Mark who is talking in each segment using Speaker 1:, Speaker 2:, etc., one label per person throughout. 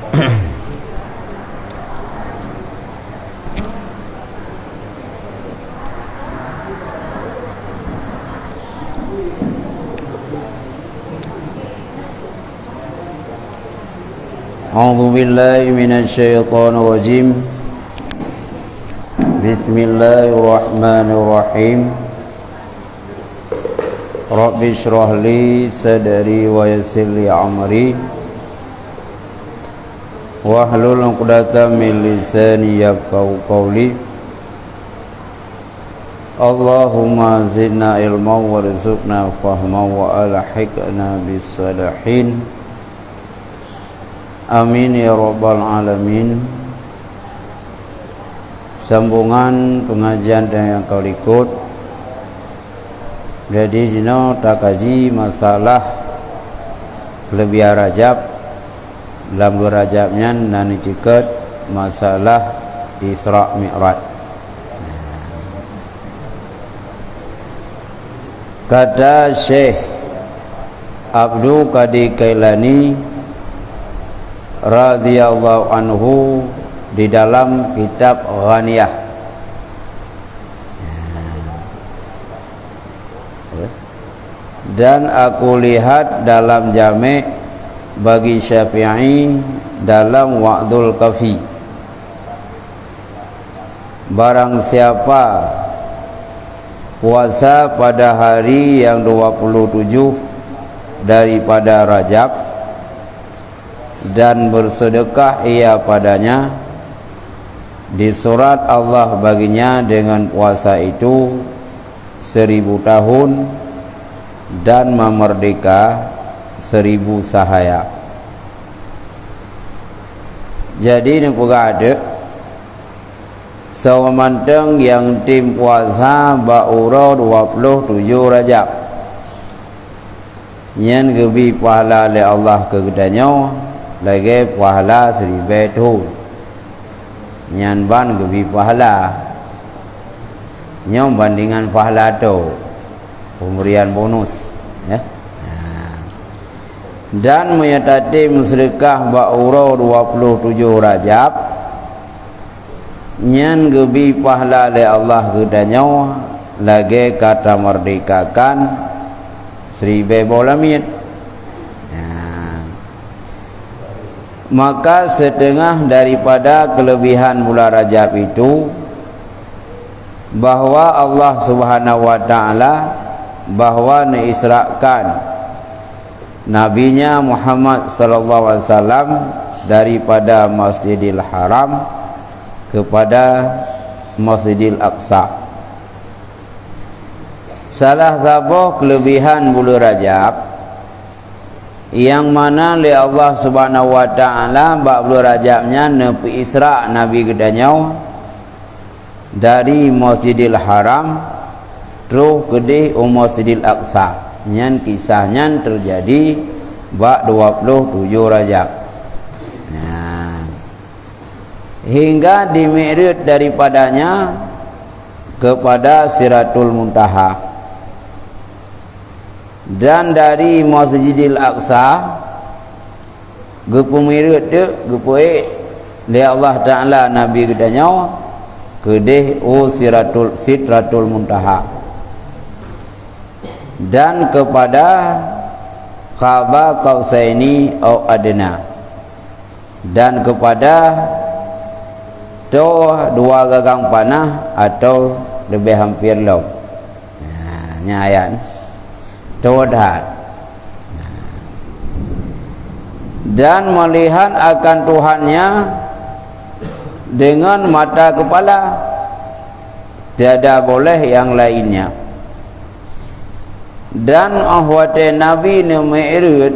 Speaker 1: A'udzu billahi minasy syaithanir rajim. Bismillahirrahmanirrahim. Rabbi shrah li sadri wa yassir li amri wahlul 'uqdatam min lisani yafqahu qawli. Allahumma zidna ilman warzuqna fahman wa alhiqna bis salihin. Amin ya rabbal alamin. Sambungan pengajian yang kau ikut. Jadi jino tak kaji masalah lebih Rajab. Dalam Rajabnya nani ciket masalah Isra Mi'raj. Kata Syekh Abdul Qadir Kailani radhiyallahu anhu di dalam kitab Ghaniyah, dan aku lihat dalam Jami' bagi Syafi'i dalam Wa'dul Kafi, barang siapa puasa pada hari yang 27 daripada Rajab dan bersedekah ia padanya, disurat Allah baginya dengan puasa itu 1000 tahun dan memerdeka 1000 sahaya. Jadi ni pun ada sewamanteng yang tim puasa ba'ura 27 Rajab yang gebi pahala oleh Allah kegedanyo lagi pahala 1000 tahun yang ban gebi pahala nyom bandingan pahala tu pemberian bonus ya. Dan menyatakan sedekah ba'ura 27 Rajab nyan gebi pahala oleh Allah kedanyo lagi kata merdekakan 1000 bolamit. Maka setengah daripada kelebihan bulan Rajab itu bahwa Allah Subhanahu wa taala bahwa mengisrakan nabinya Muhammad sallallahu alaihi wasallam daripada Masjidil Haram kepada Masjidil Aqsa. Salah satu kelebihan bulan Rajab yang mana oleh Allah Subhanahu wa taala bab bulan Rajabnya nepi Isra Nabi gedanyau dari Masjidil Haram terus ke Masjidil Aqsa. Nyan kisahnya terjadi bab 27 Rajab. Hingga di Mi'raj daripadanya kepada Siratul Muntaha, dan dari Masjidil Aqsa gepu Mi'raj tu gepu li Allah Taala Nabi gedanya kedeh Sidratul Muntaha, dan kepada Qaba Qausaini au Adna, dan kepada dua gagang panah atau lebih hampir lob. Nya ayat dah. Dan melihat akan Tuhannya dengan mata kepala, tiada boleh yang lainnya. Dan ahwate Nabi ni Mi'raj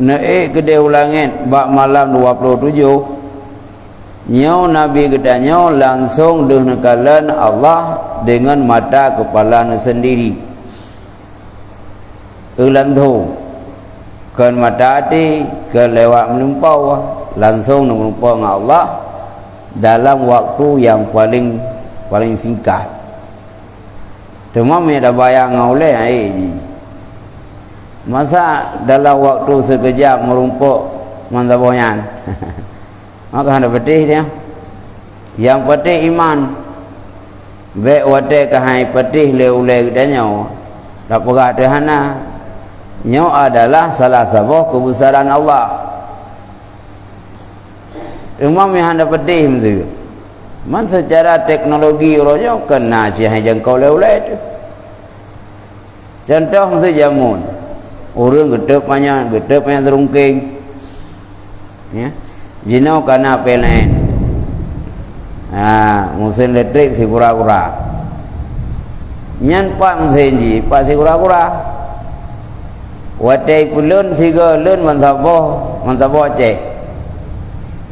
Speaker 1: naik ke langit bab malam 27 nyau Nabi gedanya langsung denekalan Allah dengan mata kepala sendiri. Ulang tu kan mata hati ke lewat melumpau langsung melumpau dengan Allah dalam waktu yang paling singkat. Cuma dah bayang oleh masa dalam waktu sekejap merumpuk mantaboyan. maka handa pedih dia. Yang pedih iman. Baik wate kahai pedih le-ule gedanya. Tak pegah dehana. Nyo adalah salah satu kebesaran Allah. Imam yang handa pedih tu. Man secara teknologi orangnya kena cihai jangkau le-ule tu. Contoh tu jamun. Orang gedep banyak terungking. Ya. Jinau kena PLN. Mesin elektrik si kura-kura. Nyan pak mesin ji, pak si kura-kura. Wadai pulun siga lun mantabo Aceh.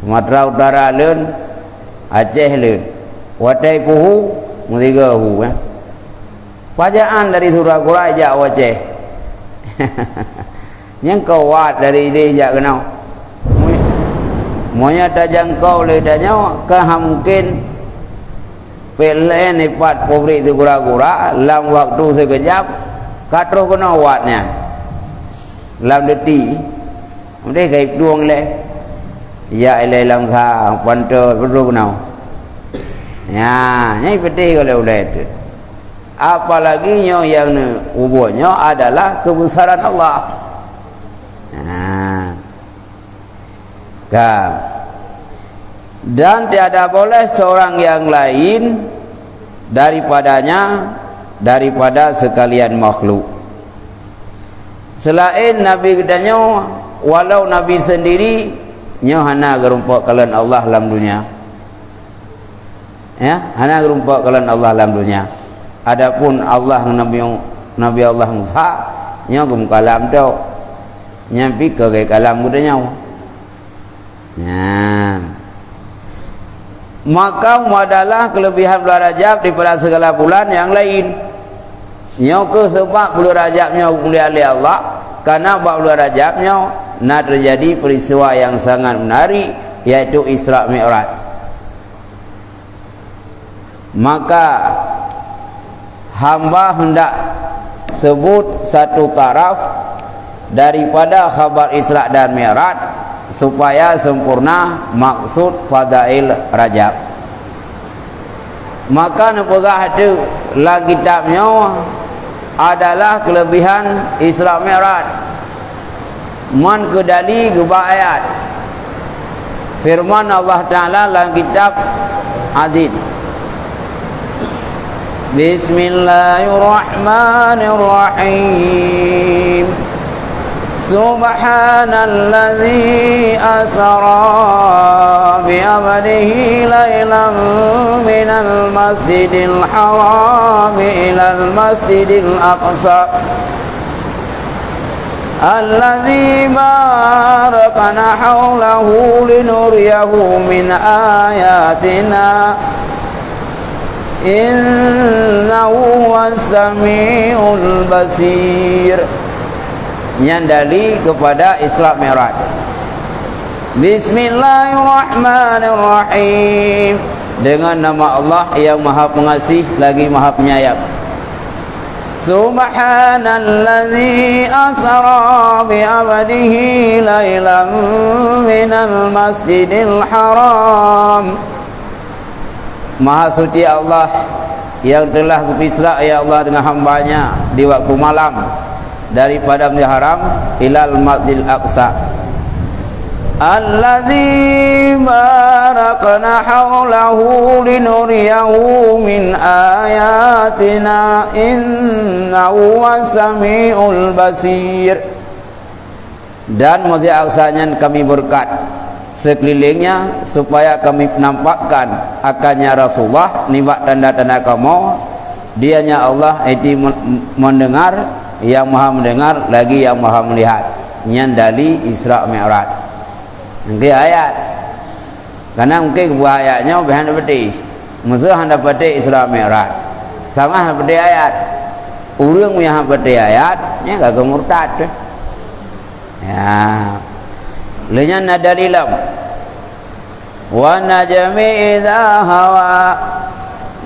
Speaker 1: Sumatera Utara lun, Aceh lun. Wadai puhu, musiga hu. Pajaan dari kura-kura ajak Aceh. Yang kawat dari dia ajak kenal. Monya tak jangkau le danya kah mungkin PLN ipat pobrik tu kura-kura dalam waktu sekejap katro kena watnya dalam detik mesti gaib duang le ya ile lang tha panto perlu kenau ya nyai pedih kalau ulet apalagi nyo yang ubonyo adalah kebesaran Allah. Dan tiada boleh seorang yang lain daripada sekalian makhluk selain Nabi gedanya, walau Nabi sendiri nyo hana gerumpak kalan Allah dalam dunia, ya hana gerumpak kalan Allah dalam dunia. Adapun Allah Nabi Allah Musa nyo gum kalam tu nyampi ke kalam gedanya. Ya. Maka adalah kelebihan bulan Rajab daripada segala bulan yang lain. Nyo ke sebab bulan Rajabnya mulia oleh Allah, karena bulan Rajabnya nak terjadi peristiwa yang sangat menarik, yaitu Isra Mi'raj. Maka hamba hendak sebut satu taraf daripada khabar Isra dan Mi'raj supaya sempurna maksud fadail Rajab. Maka nepegah tu lah kitabnya adalah kelebihan Isra Mi'raj. Man kedali geba ayat firman Allah Ta'ala dalam kitab Aziz. Bismillahirrahmanirrahim. Subhanalladzi asra bi abdihi lailan minal masjidil haram ilal masjidil aqsa alladzi barakana hawlahu linuriyahu min ayatina innahu was-sami'ul basir. Nyandali kepada Isra Mi'raj. Bismillahirrahmanirrahim. Dengan nama Allah yang Maha Pengasih lagi Maha Penyayang. Subhanalladzi asra bi 'abdihi lailan minal masjidil haram. Maha suci Allah yang telah berpisrah ya Allah dengan hambanya di waktu malam daripada Masjidil Haram ilal Masjidil Aqsa alladzi barakna hawlahu linuriyahu min ayatina innahu was-sami'ul basir. Dan Masjid Aqsa-nya kami berkat sekelilingnya supaya kami nampakkan akannya Rasulullah nimbat tanda-tanda kamu dianya Allah itu mendengar, yang maha mendengar lagi yang maha melihat. Nyandali Isra Mi'raj nanti ayat karena mungkin buah ayatnya bahan dapat musuh hendak dapat Isra Mi'raj sama hendak dapat ayat urang yang dapat ayatnya gak murtad ya lenyan nadalilam wa najmi idza hawa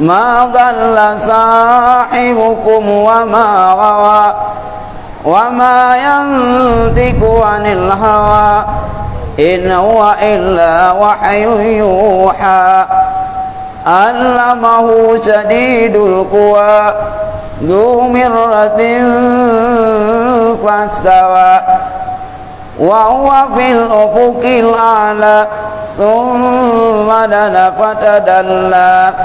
Speaker 1: ma dhalla sahibukum wa ma ghawa wa ma yantiqu anil hawa in huwa illa wahyun yuha allamahu shadidul quwa dzu mirratin fastawa wa huwa fil ufuqil a'la thumma dana fatadalla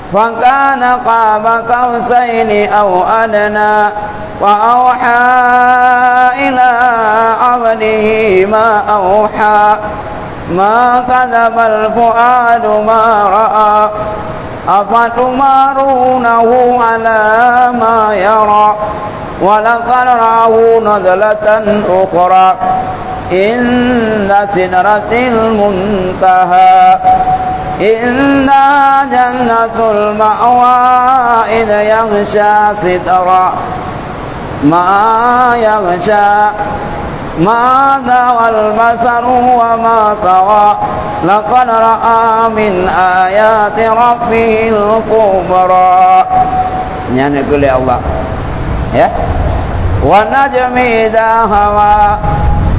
Speaker 1: fakana qaba qausaini aw adna wa auha ila abdihi ma auha ma kadzabal fuadu ma ra'a afatumarunahu ala ma yara wa laqad ra'ahu nazlatan ukhra inda sidratil muntaha inna jannatul ma'wa idh yaghsha sidra ma yaghsha ma dhawal basaru wa ma tawa laqad ra'a min ayati rabbihil kubra. Nyanyi oleh Allah ya. Wa najmi idha hawa,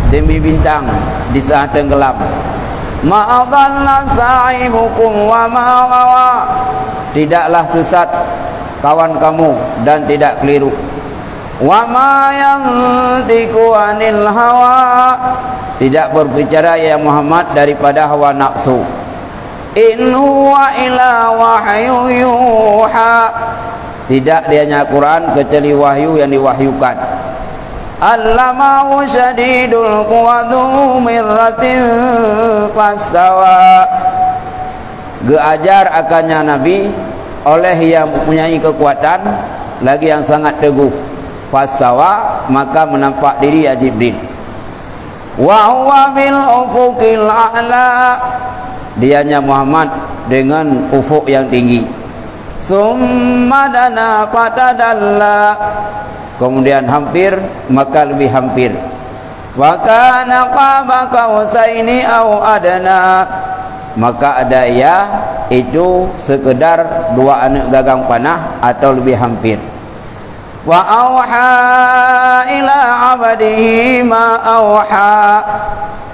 Speaker 1: demi bintang di saat tenggelam. Ma adalla sa'ibukum wa ma ghawa, tidaklah sesat kawan kamu dan tidak keliru. Wa ma yantiqu anil hawa, tidak berbicara ya Muhammad daripada hawa nafsu. In huwa illa wahyu yuha, tidak dianya Quran kecuali wahyu yang diwahyukan. Allamahu syadidul quwa dzu mirratin fastawa, geajar akannya Nabi oleh yang mempunyai kekuatan lagi yang sangat teguh. Fastawa, maka menampak diri ya Jibril. Wa huwa bil ufuqil a'la, dianya Muhammad dengan ufuk yang tinggi. Summa dana fatadalla, kemudian hampir maka lebih hampir. Wa kana qaba qausaini aw adna, maka ada ya itu sekedar dua anak gagang panah atau lebih hampir. Wa auha ila abdihi ma auha,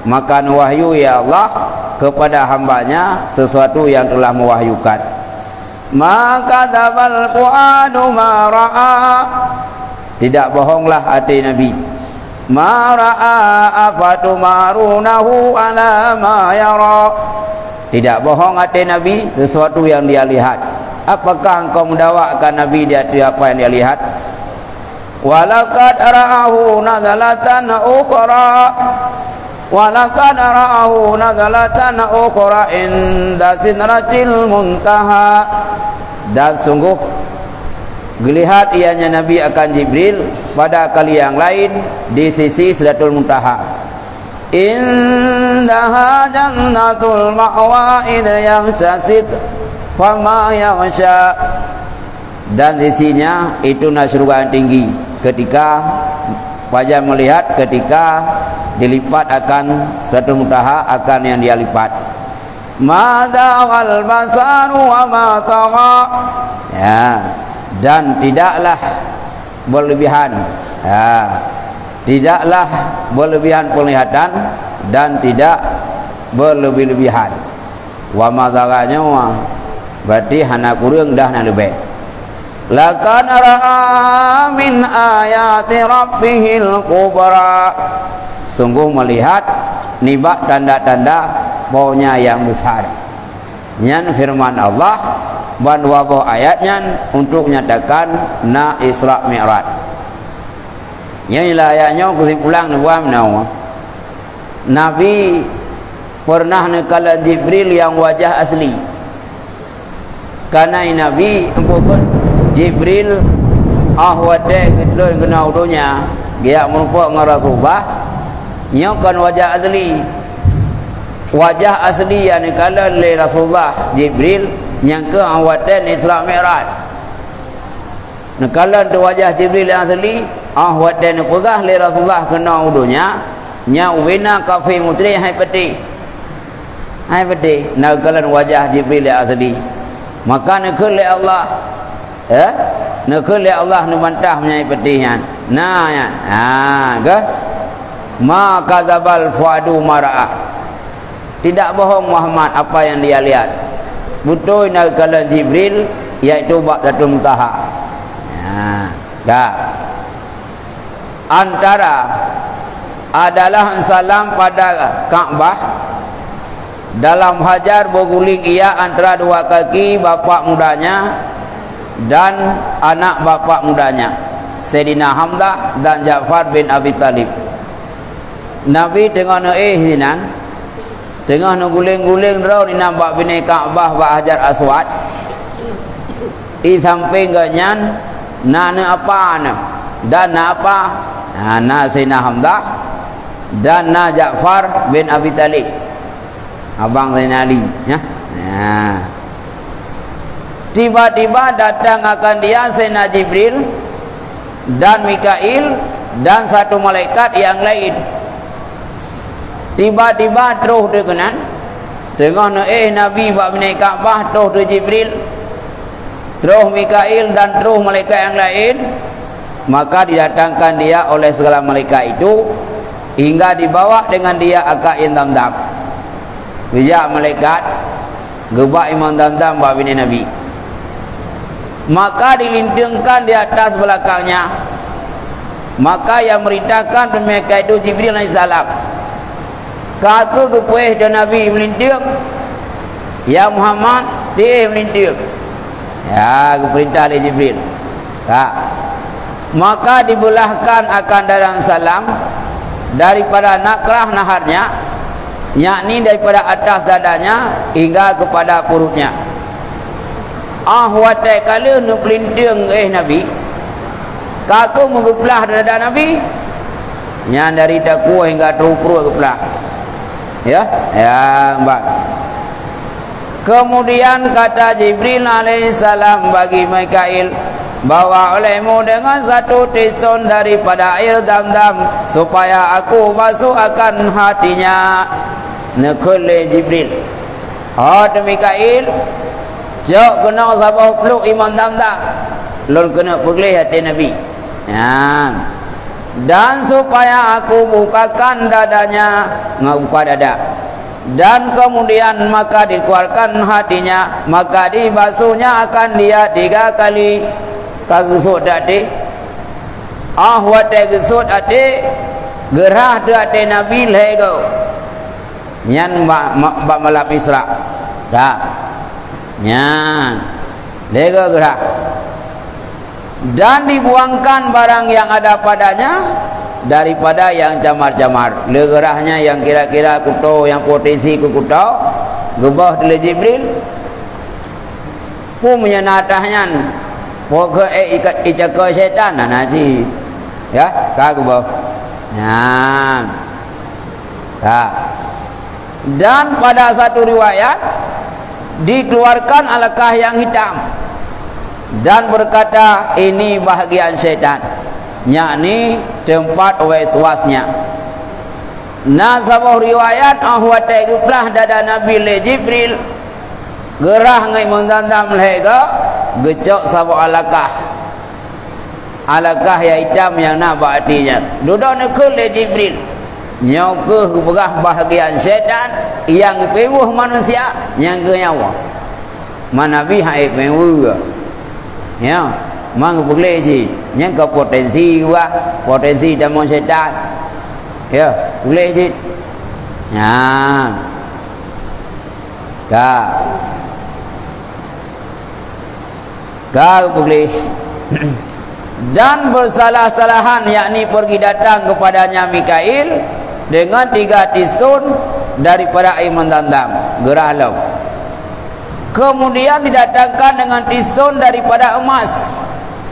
Speaker 1: maka wahyu ya Allah kepada hambanya sesuatu yang telah mewahyukan. Ma kadzabal fuadu ma ra'a, tidak bohonglah hati Nabi. Ma ra'a afatumarunahu ala ma yara, tidak bohong hati Nabi sesuatu yang dia lihat. Apakah engkau mendakwakan Nabi di atas apa yang dia lihat? Walaqad ra'ahu nazalatan ukhra, walaqad ra'ahu nazalatan ukhra inda sidratil muntaha, dan sungguh gelihat ianya Nabi akan Jibril pada kali yang lain di sisi Sidratul Muntaha. Indaha jannatul ma'wa idh yaghsha fama yaghsha, dan sisinya itu surga yang tinggi ketika wajah melihat ketika dilipat akan Sidratul Muntaha akan yang dia lipat. Madza wal basaru wa ma tagha, ya, dan tidaklah berlebihan, ya, tidaklah berlebihan penglihatan dan tidak berlebih-lebihan. Wa ma taghanya berarti hana kurang dah na lebih. Laqad ra'a min ayati rabbihil kubra, sungguh melihat nibak tanda-tanda baunya yang besar. Nyan firman Allah ban wabah ayatnya untuk menyatakan na Isra Mi'raj. Yang ayatnya kesimpulan Nabi pernah nekalan Jibril yang wajah asli. Karena Nabi empukun Jibril ahwade gedon kena udunya dia merupakan dengan Rasulullah nyokan wajah asli. Wajah asli yang nekalan oleh Rasulullah Jibril yang ke ahwade Isra Mi'raj. Nekalan tu wajah Jibril yang asli ahwade ni pegah oleh Rasulullah kena udunya nya wina kafi mutri hai peti nekalan wajah Jibril yang asli. Maka nak oleh Allah, nak oleh Allah nu mantah menyai petihan. Nah ya, ke ma kadzabal fuadu mara'a, Tidak bohong Muhammad apa yang dia lihat. Betul nak kala Jibril iaitu Baqatul Muntaha. Antara adalah salam pada Kaabah. Dalam hajar berguling ia antara dua kaki bapa mudanya dan anak bapa mudanya, Sayyidina Hamzah dan Ja'far bin Abi Talib. Nabi tengah hinan, tengah guling-guling rau ni nampak bini Kaabah ba Hajar Aswad. I samping ganyan na apa na dan na apa? Na Sayyidina Hamzah dan na Ja'far bin Abi Talib, abang Zainal Ali, ya. Tiba-tiba datang akan dia Sayyidina Jibril dan Mikail dan satu malaikat yang lain. Tiba-tiba terus dengan tengah Nabi bab naik Kaabah, terus Jibril, terus Mikail dan terus malaikat yang lain. Maka didatangkan dia oleh segala malaikat itu hingga dibawa dengan dia akak yang Damdam. Bijak malaikat gebak Imam Damdam bab bini Nabi. Maka dilintungkan di atas belakangnya. Maka yang merintahkan malaikat itu Jibril AS. Kaku kepuih dan Nabi melintung, ya Muhammad dia melintung, ya keperintah dari Jibril. Maka dibelahkan akan darah salam daripada nakrah naharnya, yakni daripada atas dadanya hingga kepada perutnya. Watai kala nu pelintung Nabi, kaku mengeplah dada Nabi, yang dari daku hingga terupur keplah. Ya, mbak. Kemudian kata Jibril alaihissalam bagi Mikail, bawa olehmu dengan satu tison daripada air Damdam supaya aku basuh akan hatinya. Nekole Jibril. Mikail, jauh kena sabah peluk Imam Damdam, lon kena pegelih hati Nabi. Dan supaya aku bukakan dadanya, buka dada, dan kemudian maka dikeluarkan hatinya, maka dibasuhnya akan dia 3 kali. Kagesut dati watai gesut ati gerah dati Nabi lego nyan ba malam Isra dah nyan lego gerah, dan dibuangkan barang yang ada padanya daripada yang jamar-jamar. Legerahnya yang kira-kira kuto, yang potensi ku kuto gebah oleh Jibril pun menyenatahnya pokok ikat icaka syaitan naji, ya gebah dan pada satu riwayat dikeluarkan alakah yang hitam dan berkata ini bahagian syaitan, yakni tempat waswasnya. Sebuah riwayat watai guplah dada Nabi le Jibril gerah ngai mendandam lega gecok sabuk alakah yang hitam yang nampak artinya duduk nekul le Jibril nyokeh berah bahagian syaitan yang pewuh manusia yang ke nyawa manabi hai pewuh ya mang boleh je yang ke potensi dalam syaitan ya boleh je boleh dan bersalah-salahan, yakni pergi datang kepadanya Mikail dengan 3 tistun daripada air mendandam gerah laut. Kemudian didatangkan dengan tistun daripada emas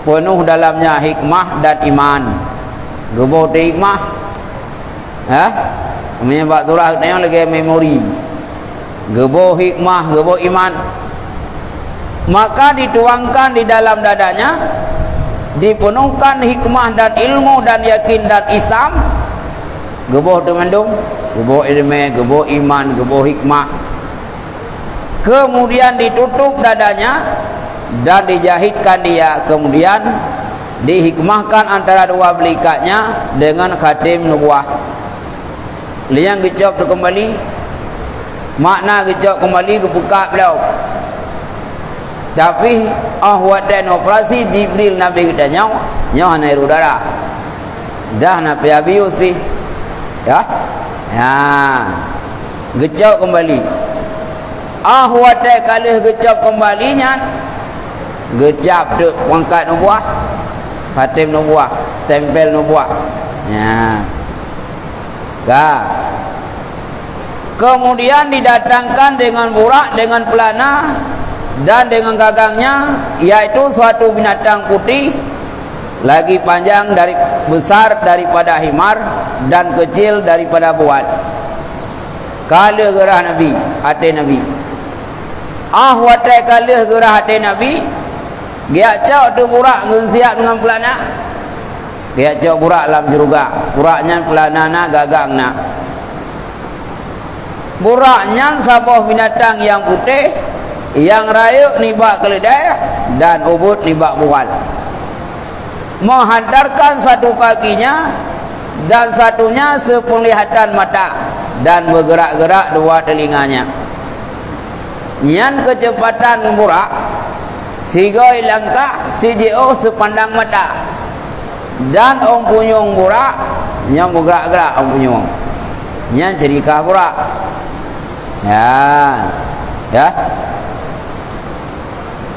Speaker 1: penuh dalamnya hikmah dan iman. Gebau hikmah menyebab turah tengok lagi memori. Gebau hikmah, gebau iman. Maka dituangkan di dalam dadanya, dipenuhkan hikmah dan ilmu dan yakin dan Islam. Gebau temandung, gebau ilmu, gebau iman, gebau hikmah. Kemudian ditutup dadanya dan dijahitkan dia, kemudian dihikmahkan antara dua belikatnya dengan khatim nubuah. Liang gecop tu kembali makna gejok kembali ke buka beliau. Tapi wadan operasi Jibril Nabi kita nyawa naik udara dah nabi abius pi ya gejok kembali wadan kalih gejok kembalinya gejap dek pangkat nubuah khatim nubuah stempel nubuah kemudian didatangkan dengan burak, dengan pelana dan dengan gagangnya, yaitu suatu binatang putih lagi panjang dari besar daripada himar dan kecil daripada buat. Kala gerah Nabi, hati Nabi. Watai kala gerah hati Nabi, dia cak tu burak siap dengan pelana. Dia cak burak dalam juruga, buraknya pelana na gagang na. Buraknya sabah binatang yang putih, yang rayuk nibak keledai dan ubud nibak bual. Menghantarkan satu kakinya dan satunya sepenglihatan mata dan bergerak-gerak dua telinganya. Nyan kecepatan burak sigoi langkah CJO sepandang mata dan punyung burak yang bergerak-gerak punyung. Nyan cerika burak. Ya.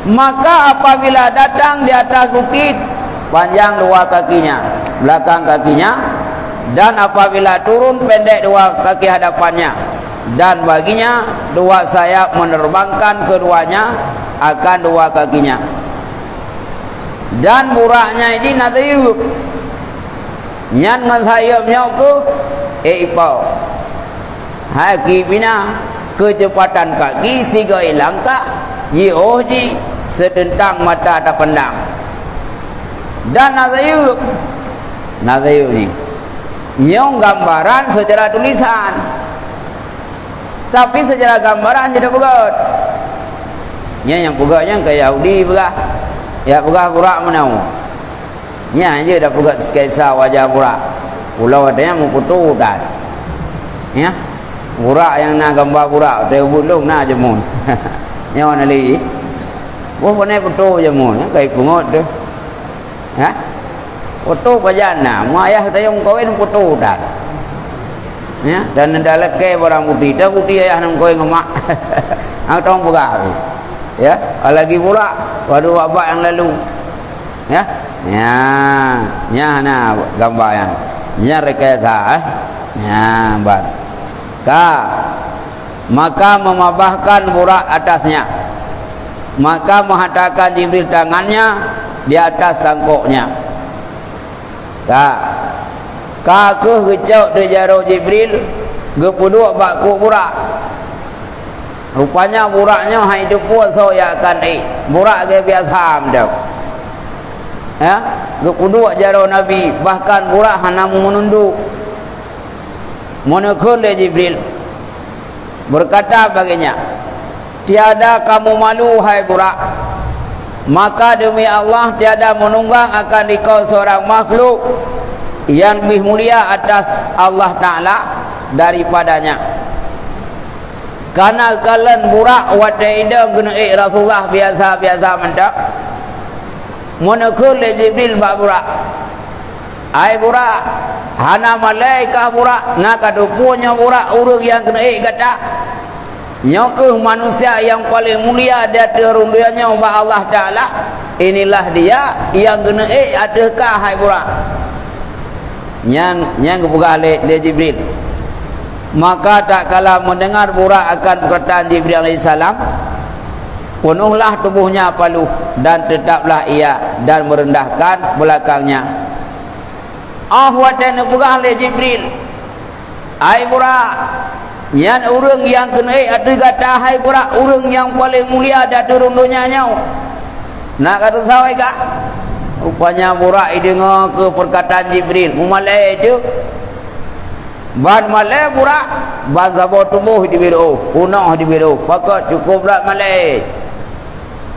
Speaker 1: Maka apabila datang di atas bukit, panjang dua kakinya, belakang kakinya, dan apabila turun pendek dua kaki hadapannya, dan baginya dua sayap menerbangkan keduanya akan dua kakinya. Dan buraknya ini natayub nyan ngan sayapnya ke ipau haki bina kecepatan kaki siga langkah ji sedentang mata tak pandang. Dan nazayub ni nyong gambaran secara tulisan, tapi secara gambaran tidak pegat. Yang pegatnya ke Yahudi pegah, ya pegah burak menau. Nya je dah pegat sketsa wajah burak. Pulau adanya mukutu dan ya burak yang nak gambar burak dia bulung na jemun. Nyawa nali wah panai foto jemun kai pungot tu ha foto pajana mu ayah tayong kawin foto dan ya dan ndalake barang putih dah putih ayah nang kawin ngemak tong pegah ya lagi pula waduh bapak yang lalu ya na gambar yang nya rekayasa ya ban maka memabahkan burak atasnya, maka menghantarkan Jibril tangannya di atas tangkuknya. Kakuh gecok di jaro Jibril gepuduk bakku burak. Rupanya buraknya hidup puasa ya akan burak ke biasa dah. Ya, gepuduk jaro Nabi, bahkan burak hana menunduk. Monekul Jibril berkata baginya, tiada kamu malu hai burak, maka demi Allah tiada menunggang akan dikau seorang makhluk yang lebih mulia atas Allah Ta'ala daripadanya. Karena kalian burak wadai idang guna Rasulullah biasa-biasa mendak monekul Jibril bak burak, hai burak hana malaikah burak nak kadupunya burak urang yang kena kata nyokeh manusia yang paling mulia di atas dunia ba Allah Ta'ala, inilah dia yang kena adakah hai burak yang kepegah le Jibril. Maka tak kala mendengar burak akan perkataan Jibril AS, penuhlah tubuhnya paluh dan tetaplah ia dan merendahkan belakangnya. Watan pegah le Jibril, hai burak yan urang yang kena ada kata hai burak urang yang paling mulia ada turun dunia nyau nak kata sawai kak. Rupanya burak dengar ke perkataan Jibril mumalai itu ban malai burak ban zabau tubuh di biru punah di biru pakat cukup berat malai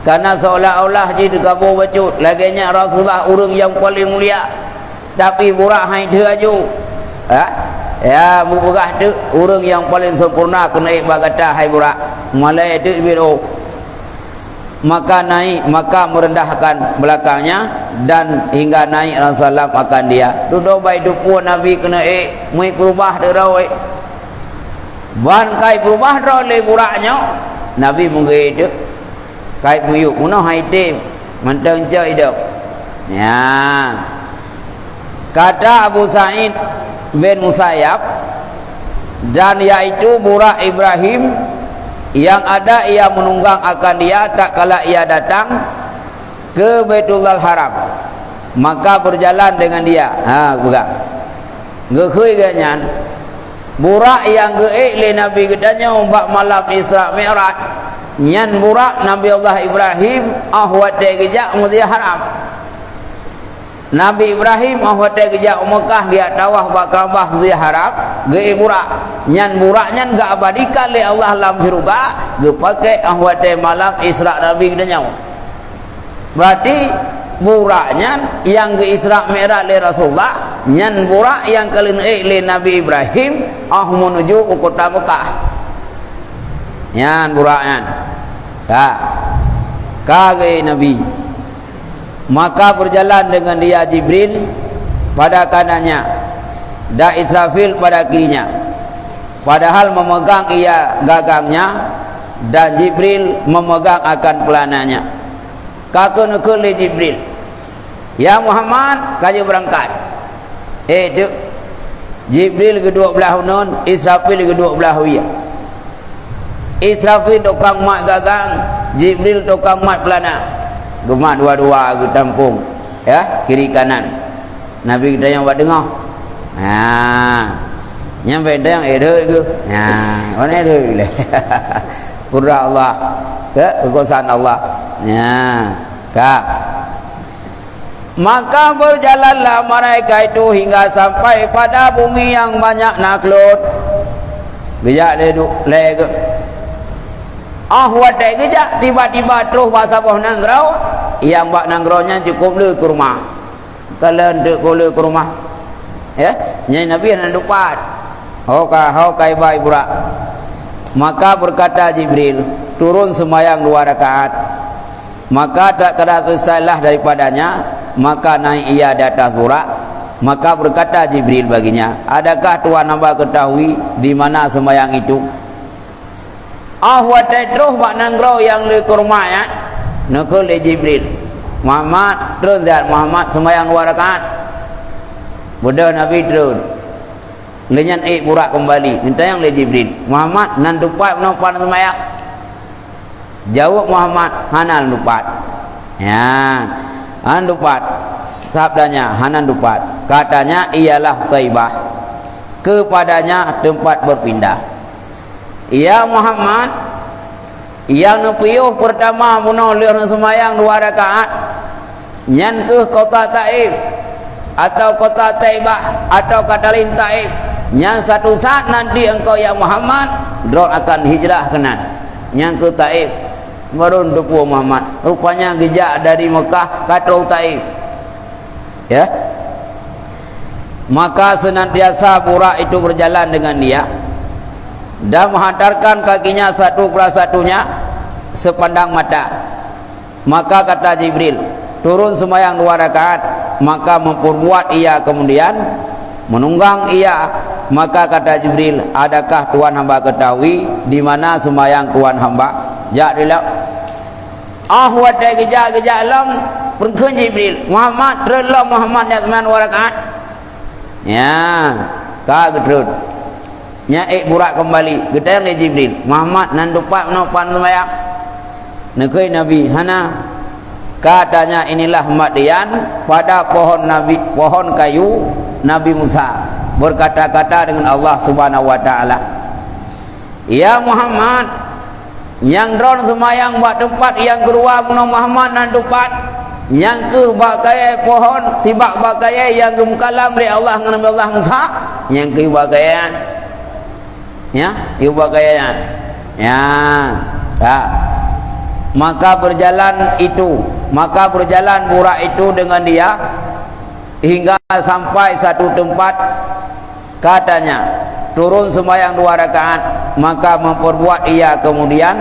Speaker 1: karena seolah-olah jadi kabur bacut laginya Rasulullah urang yang paling mulia. Tapi burak hai dia aju Ya, berah tu orang yang paling sempurna kena berkata hai burak. Mulai tu biru. Maka naik, maka merendahkan belakangnya dan hingga naik Rasulullah akan dia. Duduk baik tu pun Nabi kena mai berubah derau ban kai berubah derau le buraknya. Nabi mengge tu kai muyuk munah hai tim mantang je hidup. Ya. Kata Abu Sa'id bin Musayyab dan yaitu Burak Ibrahim yang ada ia menunggang akan dia tak kala ia datang ke Baitullah Haram, maka berjalan dengan dia. Bukan ngekhui ganyan Burak yang geik le Nabi gedanya umbak malam Isra Mi'raj nyan Burak Nabi Allah Ibrahim ahwat de gejak Masjidil Haram. Nabi Ibrahim ahwate gejak Mekah dia tawaf Ka'bah Masjidil Haram ge burak nyan burak nyan ga abadikan le Allah lam surga ge pakai ahwate malam Isra Nabi gedanya. Berarti buraknya yang ge Isra Mi'raj le Rasulullah nyan burak yang kalian le Nabi Ibrahim menuju ke kota Mekah. Nyan buraknya kage Nabi. Maka berjalan dengan dia Jibril pada kanannya dan Israfil pada kirinya, padahal memegang ia gagangnya dan Jibril memegang akan pelananya. Kakak nekul Jibril, ya Muhammad kaji berangkat. Tu Jibril kedua belah nun, Israfil kedua belah huya. Israfil tukang mat gagang, Jibril tukang mat pelana. Gemak dua-dua ke tampung, ya, kiri kanan. Nabi kita yang buat dengar. Nyampe dia yang edek ke. Mana edek le. Qurra Allah. Kekuasaan Allah. Maka berjalanlah mereka itu hingga sampai pada bumi yang banyak naklut. Bijak le ke. Wadah kejap tiba-tiba terus bahasa bawah nanggrau yang buat nanggraunya cukup le ke rumah. Kalau ndek le ke rumah, ya, nyai Nabi nak dupat. Kai bai burak. Maka berkata Jibril, turun sembahyang 2 rakaat. Maka tak kena tersalah daripadanya, maka naik ia di atas burak. Maka berkata Jibril baginya, adakah Tuhan hamba ketahui di mana sembahyang itu? Wadah terus bak nanggrau yang le kurma ya. Nakul le Jibril. Muhammad terus dan Muhammad sembahyang 2 rakaat. Bodoh Nabi terus. Lenyan burak kembali. Minta yang le Jibril. Muhammad nan dupat nopan sembahyang. Jawab Muhammad hanan dupat. Ya. Han dupat. Sabdanya hanan dupat. Katanya ialah Taibah. Kepadanya tempat berpindah. Ya Muhammad, yang nepiyuh pertama bunuh liur semayang 2 rakaat nyan ke kota Taif atau kota Taibah atau kata lain Taif nyan satu saat nanti engkau ya Muhammad drop akan hijrah kenan nyan ke Taif baru dupu Muhammad rupanya gejak dari Mekah ke Taif, ya. Maka senantiasa Burak itu berjalan dengan dia dan menghantarkan kakinya satu persatunya sepandang mata. Maka kata Jibril, turun sembahyang 2 rakaat. Maka memperbuat ia kemudian menunggang ia. Maka kata Jibril, adakah Tuhan hamba ketahui di mana sembahyang Tuhan hamba? Jadilah wadah gejak alam perkun Jibril Muhammad terlah Muhammad yang sembahyang 2 rakaat. Ya, kak gedrut nyai burak kembali kita yang Jibril Muhammad nan dupat nopan sembahyang nekoi Nabi hana. Katanya inilah madian pada pohon Nabi, pohon kayu Nabi Musa berkata-kata dengan Allah Subhanahu wa taala, ya Muhammad yang drone sembahyang buat tempat yang kedua Muhammad nan dupat yang ke bagai pohon sibak bagai yang gemkalam dari Allah dengan Nabi Allah Musa yang ke bagai ya, ibu pakaian ya. Maka berjalan Burak itu dengan dia hingga sampai satu tempat Katanya, turun sembahyang 2 rakaat, maka memperbuat ia kemudian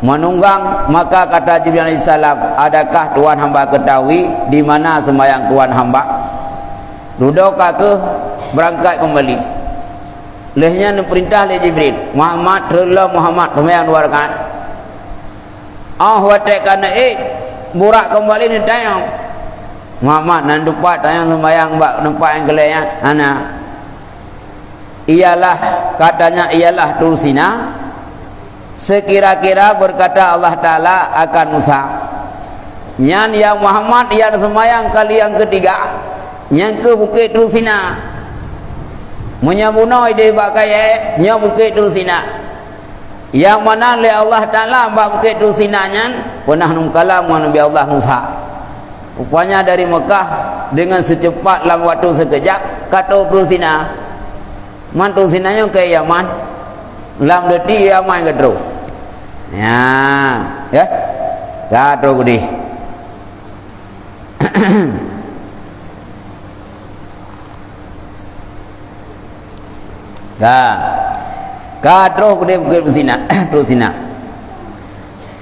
Speaker 1: menunggang. Maka kata Jibril alaihissalam, adakah Tuhan hamba ketahui di mana sembahyang Tuhan hamba? Dudukkah ke berangkat kembali. Lehnya perintah oleh Jibril, Muhammad terlalu Muhammad sembahyang 2 rakaat. Watak kana burak kembali ni tayang Muhammad nan dupat tayang sembahyang bak nampak yang kelaian ana ialah katanya ialah tulsina sekira-kira berkata Allah Ta'ala akan Musa nyan ya Muhammad yang sembahyang kali yang ketiga nyan ke bukit tulsina menyabunoi dia bakai nya bukit tulsina yang mana oleh Allah Ta'ala bak bukit tulsina nyan pernah nungkalam Nabi Allah Musa. Rupanya dari Mekah dengan secepat dalam waktu sekejap kata tulsina man tulsinanya ke Yaman dalam detik Yaman ke terus ya kata gudi kadroh gede bukit tulsina.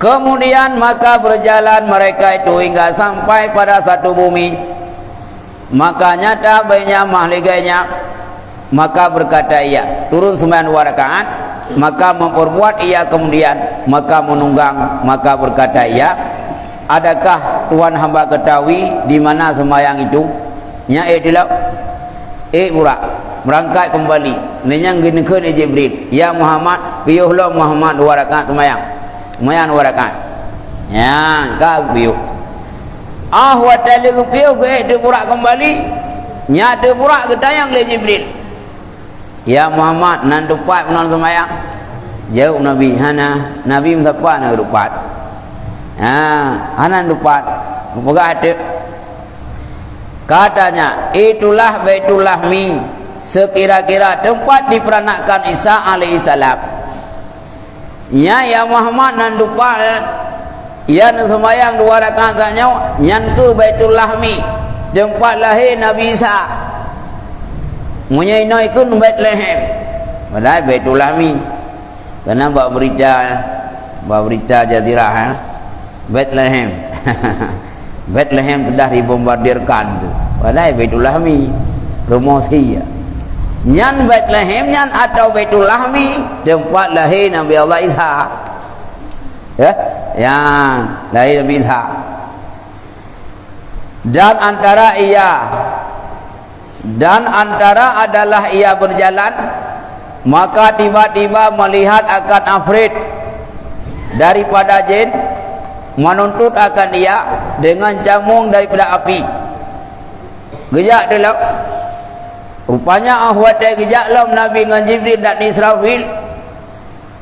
Speaker 1: Kemudian maka berjalan mereka itu hingga sampai pada satu bumi. Maka nyata bayinya mahliganya. Maka berkata ia, turun sembahyang 2 rakaat, maka memperbuat ia kemudian, maka menunggang. Maka berkata ia, adakah Tuhan hamba ketahui di mana sembahyang itu? Nya dilap burak berangkat kembali. Lenyang gini ke ni Jibril, ya Muhammad, piyuhlah Muhammad 2 rakaat sembahyang 2 rakaat. Ya, kau piuh. Watak le piuh ke dia burak kembali. Nya dia burak ke tayang le Jibril. Ya Muhammad nan dupat non sembahyang. Jauh Nabi hana Nabi msapa na dupat. Hana dupat. Pegah ada. Katanya, itulah Baitul Lahmi, sekira-kira tempat diperanakan Isa alaihissalam. Ya Muhammad nan dupa ya sembahyang 2 rakaat saja nyan ke Baitul Lahmi, tempat lahir Nabi Isa. Munya ino ikun Bethlehem. Padahal Baitul Lahmi. Karena bawa berita Jazirah Bethlehem. Bethlehem sudah dibombardirkan tu. Padahal Baitul Lahmi promosi ya. Nyan Bethlehem nyan atau Baitul Lahmi tempat lahir Nabi Allah Isa. Ya, yang lahir Nabi Isa. Dan antara adalah ia berjalan, maka tiba-tiba melihat akan afrit daripada jin menuntut akan dia dengan camung daripada api. Gejak dalam rupanya ahwat gejak lam Nabi dengan Jibril dan Israfil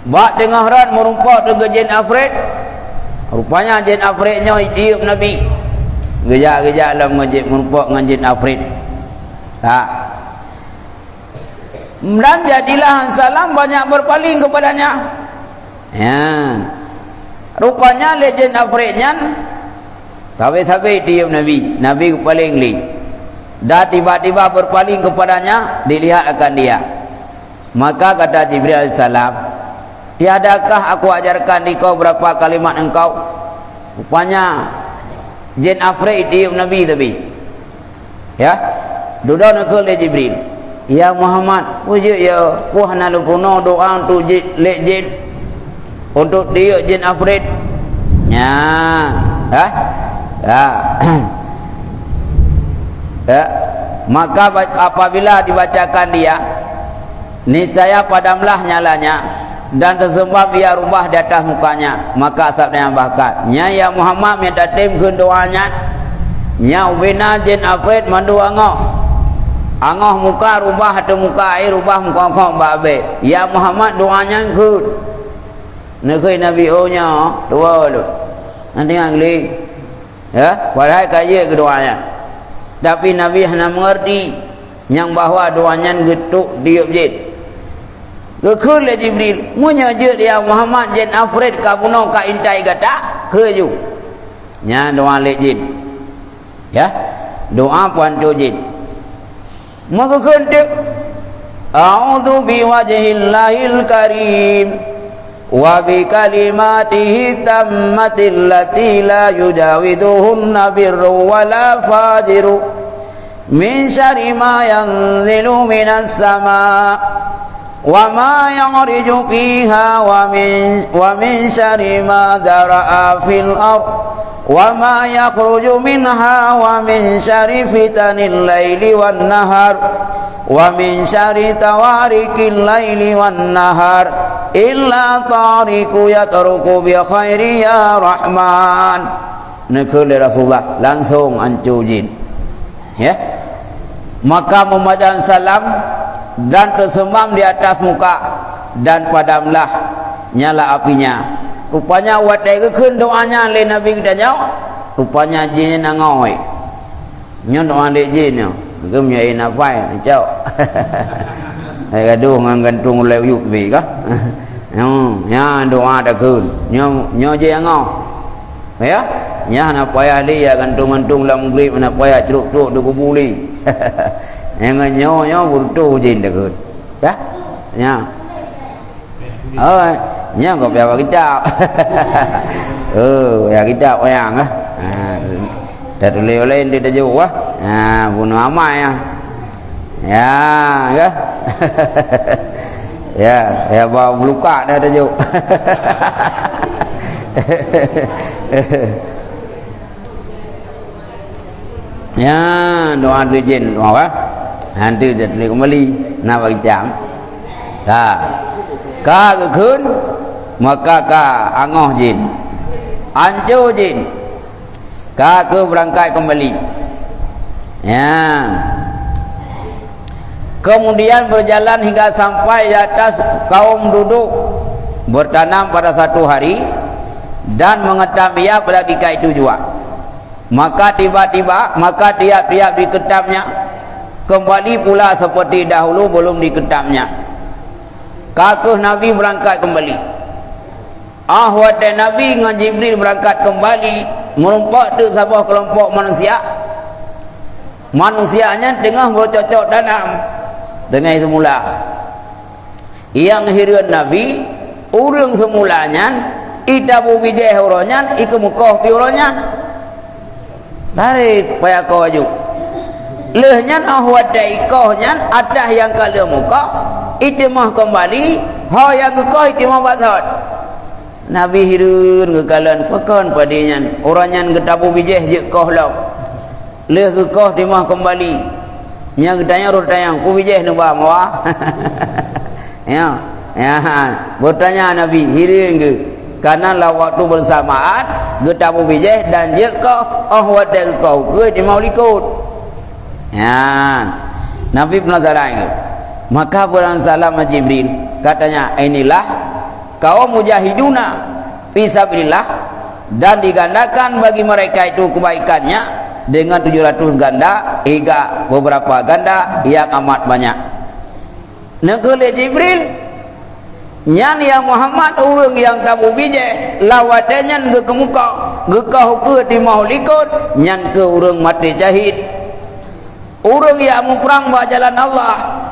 Speaker 1: bak tengah rat merumpak dengan jin afrit. Rupanya jin afritnya tiup Nabi. Gejak-gejak lam merumpak dengan jin afrit. Tak. Dan jadilah salam banyak berpaling kepadanya. Ya. Rupanya legend afritnya sampai-sampai tiup Nabi. Nabi berpaling li. Dan tiba-tiba berpaling kepadanya, dilihat akan dia. Maka kata Jibril alaihissalam, tiadakah aku ajarkan di kau berapa kalimat engkau? Rupanya jin afrit tiup Nabi tapi. Ya. Duduk nak ke Jibril. Ya Muhammad, wujud ya puhna lupuno doa untuk jin untuk dia jin afrit. Ya. Ya. Maka apabila dibacakan dia, niscaya padamlah nyalanya dan tersembab ia rubah di atas mukanya. Maka sabda yang bahkan, nya ya Muhammad minta timkeun doanya, nya ubina jin afrit mandu angoh muka rubah atau muka air rubah muka kau babe. Ya Muhammad doanya good. Negeri Nabi nya dua lu. Nanti ngangli. Ya, padahal kaya keduanya. Tapi Nabi hanya mengerti yang bahawa doanya getuk diup jin. Gekul le Jibril, munya je dia Muhammad jin afrit ka buno ka intai gata ke ju. Nya doa le jin. Ya. Doa puan tu jin. Maka kentuk a'udzu biwajhillahil karim wa bi kalimatihi tammatil lati la yujawiduhunna birru wa la fajiru min syarri ma yanzilu minas sama wa ma ya'riju fiha wa min syarri ma dara'a fil ard wa ma yakhruju minha wa min syarri fitanil laili wan nahar wa min syarri tawarikil laili wan nahar illa tariku yatruku bi khairi ya rahman. Nakul Rasulullah langsung ancu jin, ya. Maka membaca salam dan tersembam di atas muka dan padamlah nyala apinya. Rupanya wadai keun doanya le Nabi kita nyaw. Rupanya jin nangoi. Nyon doa le jin nyo. Gem nyai napai cau. Ai gaduh ngan gantung le yuk bi ka. Ya doa dak keun. Nyo je ngau. Ya. Nya napai ali ya gantung-gantung lam grip napai ceruk-ceruk du kubuli. Yang nyo burtu jin dak keun. Ya. Ya. Oh, nya kau biar kitab. Ya kitab yang ah. Dah tulis oleh dia dah jauh ah. Bunuh amai ah. Ya, ke? Ya bawa luka dah jauh. Ya, doa jin doa ah. Nanti dia tulis kembali nak bagi jam. Ka keun maka ka angoh jin ancu jin ka ke berangkat kembali, ya. Kemudian berjalan hingga sampai di atas kaum duduk bertanam pada satu hari dan mengetam ia pada ketika itu juga. Maka tiba-tiba tiap-tiap diketamnya kembali pula seperti dahulu belum diketamnya. Kakuh Nabi berangkat kembali. Ahwat Nabi dengan Jibril berangkat kembali merompak tu sebuah kelompok manusia. Manusianya tengah bercocok tanam dengan semula. Yang hirian Nabi urang semulanya itabu bijeh uronyan iku mukoh pi uronyan. Tarik paya kau aju. Lehnya ahwat ikohnya adah yang kala muka itimah kembali ha yang gekoh itimah bathot. Nabi hirun gekalan pakon padinya orangnya getabu bijeh je koh law. Leh gekoh timah kembali. Nya gedanya rotayang ku bijeh nu ba mawa. Ya bertanya Nabi hirun ge karena lah waktu bersamaan getabu bijeh dan je koh ahwat gekoh ke timah likut. Ya, Nabi penasaran. Maka berang salam Jibril katanya inilah kaum mujahiduna fisabilillah dan digandakan bagi mereka itu kebaikannya dengan 700 ganda hingga beberapa ganda yang amat banyak. Negeri Jibril nyan yang Muhammad urang yang tabu bijeh lawatannya ke muka gekau ke di maulikut nyan ke urang mati jahid. Urang yang perang ba jalan Allah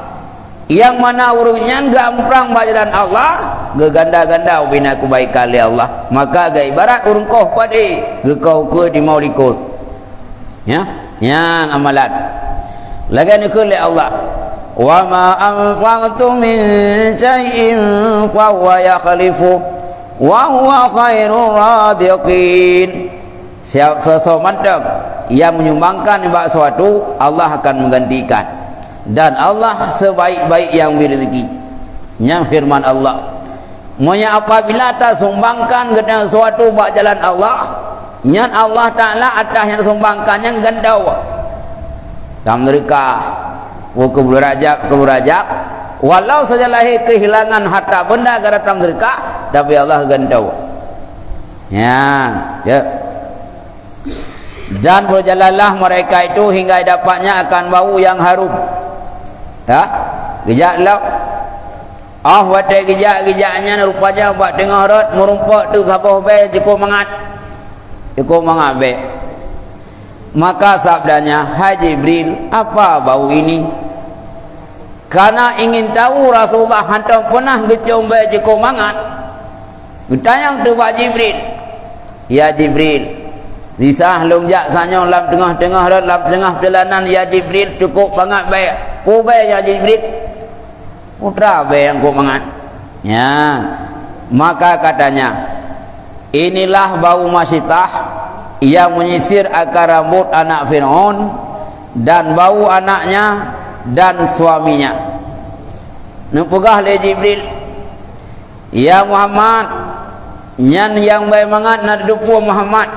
Speaker 1: yang mana urangnya enggak perang ba jalan Allah geganda-ganda bina kebaikan li Allah maka ga ibarat urang koh padi gekau ke di mau likut ya yang amalan lagi ke li Allah wa ma anfaqtum min syai'in fa huwa yakhlifu wa huwa khairur radiqin. Siap sesuatu yang menyumbangkan ibadah suatu Allah akan menggantikan dan Allah sebaik-baik yang beri rezeki. Yang firman Allah monya apabila tak sumbangkan kepada suatu buat jalan Allah nyan Allah Ta'ala atas yang sumbangkannya gandau tam mereka keberajak walau saja lahir kehilangan harta benda gara tam mereka tapi Allah gandau ya. Dan berjalanlah mereka itu hingga dapatnya akan bau yang harum. Ya, gejak lap. Wadai gejak-gejaknya rupanya buat dengar rot merumpak tu sabah be cukup mangat be. Maka sabdanya, "Hai Jibril, apa bau ini?" Karena ingin tahu Rasulullah hantar pernah gecom baik cukup mangat. Bertanya tu Pak Jibril. Ya Jibril, disah longjak sanyo lam tengah-tengah lam tengah perjalanan ya Jibril cukup banget baik. Ku baik ya Jibril. Putra baik yang ku mangat. Ya. Maka katanya, inilah bau masitah yang menyisir akar rambut anak Fir'aun dan bau anaknya dan suaminya. Nupugah le Jibril, ya Muhammad, nyan yang baik mangat nak dupu Muhammad,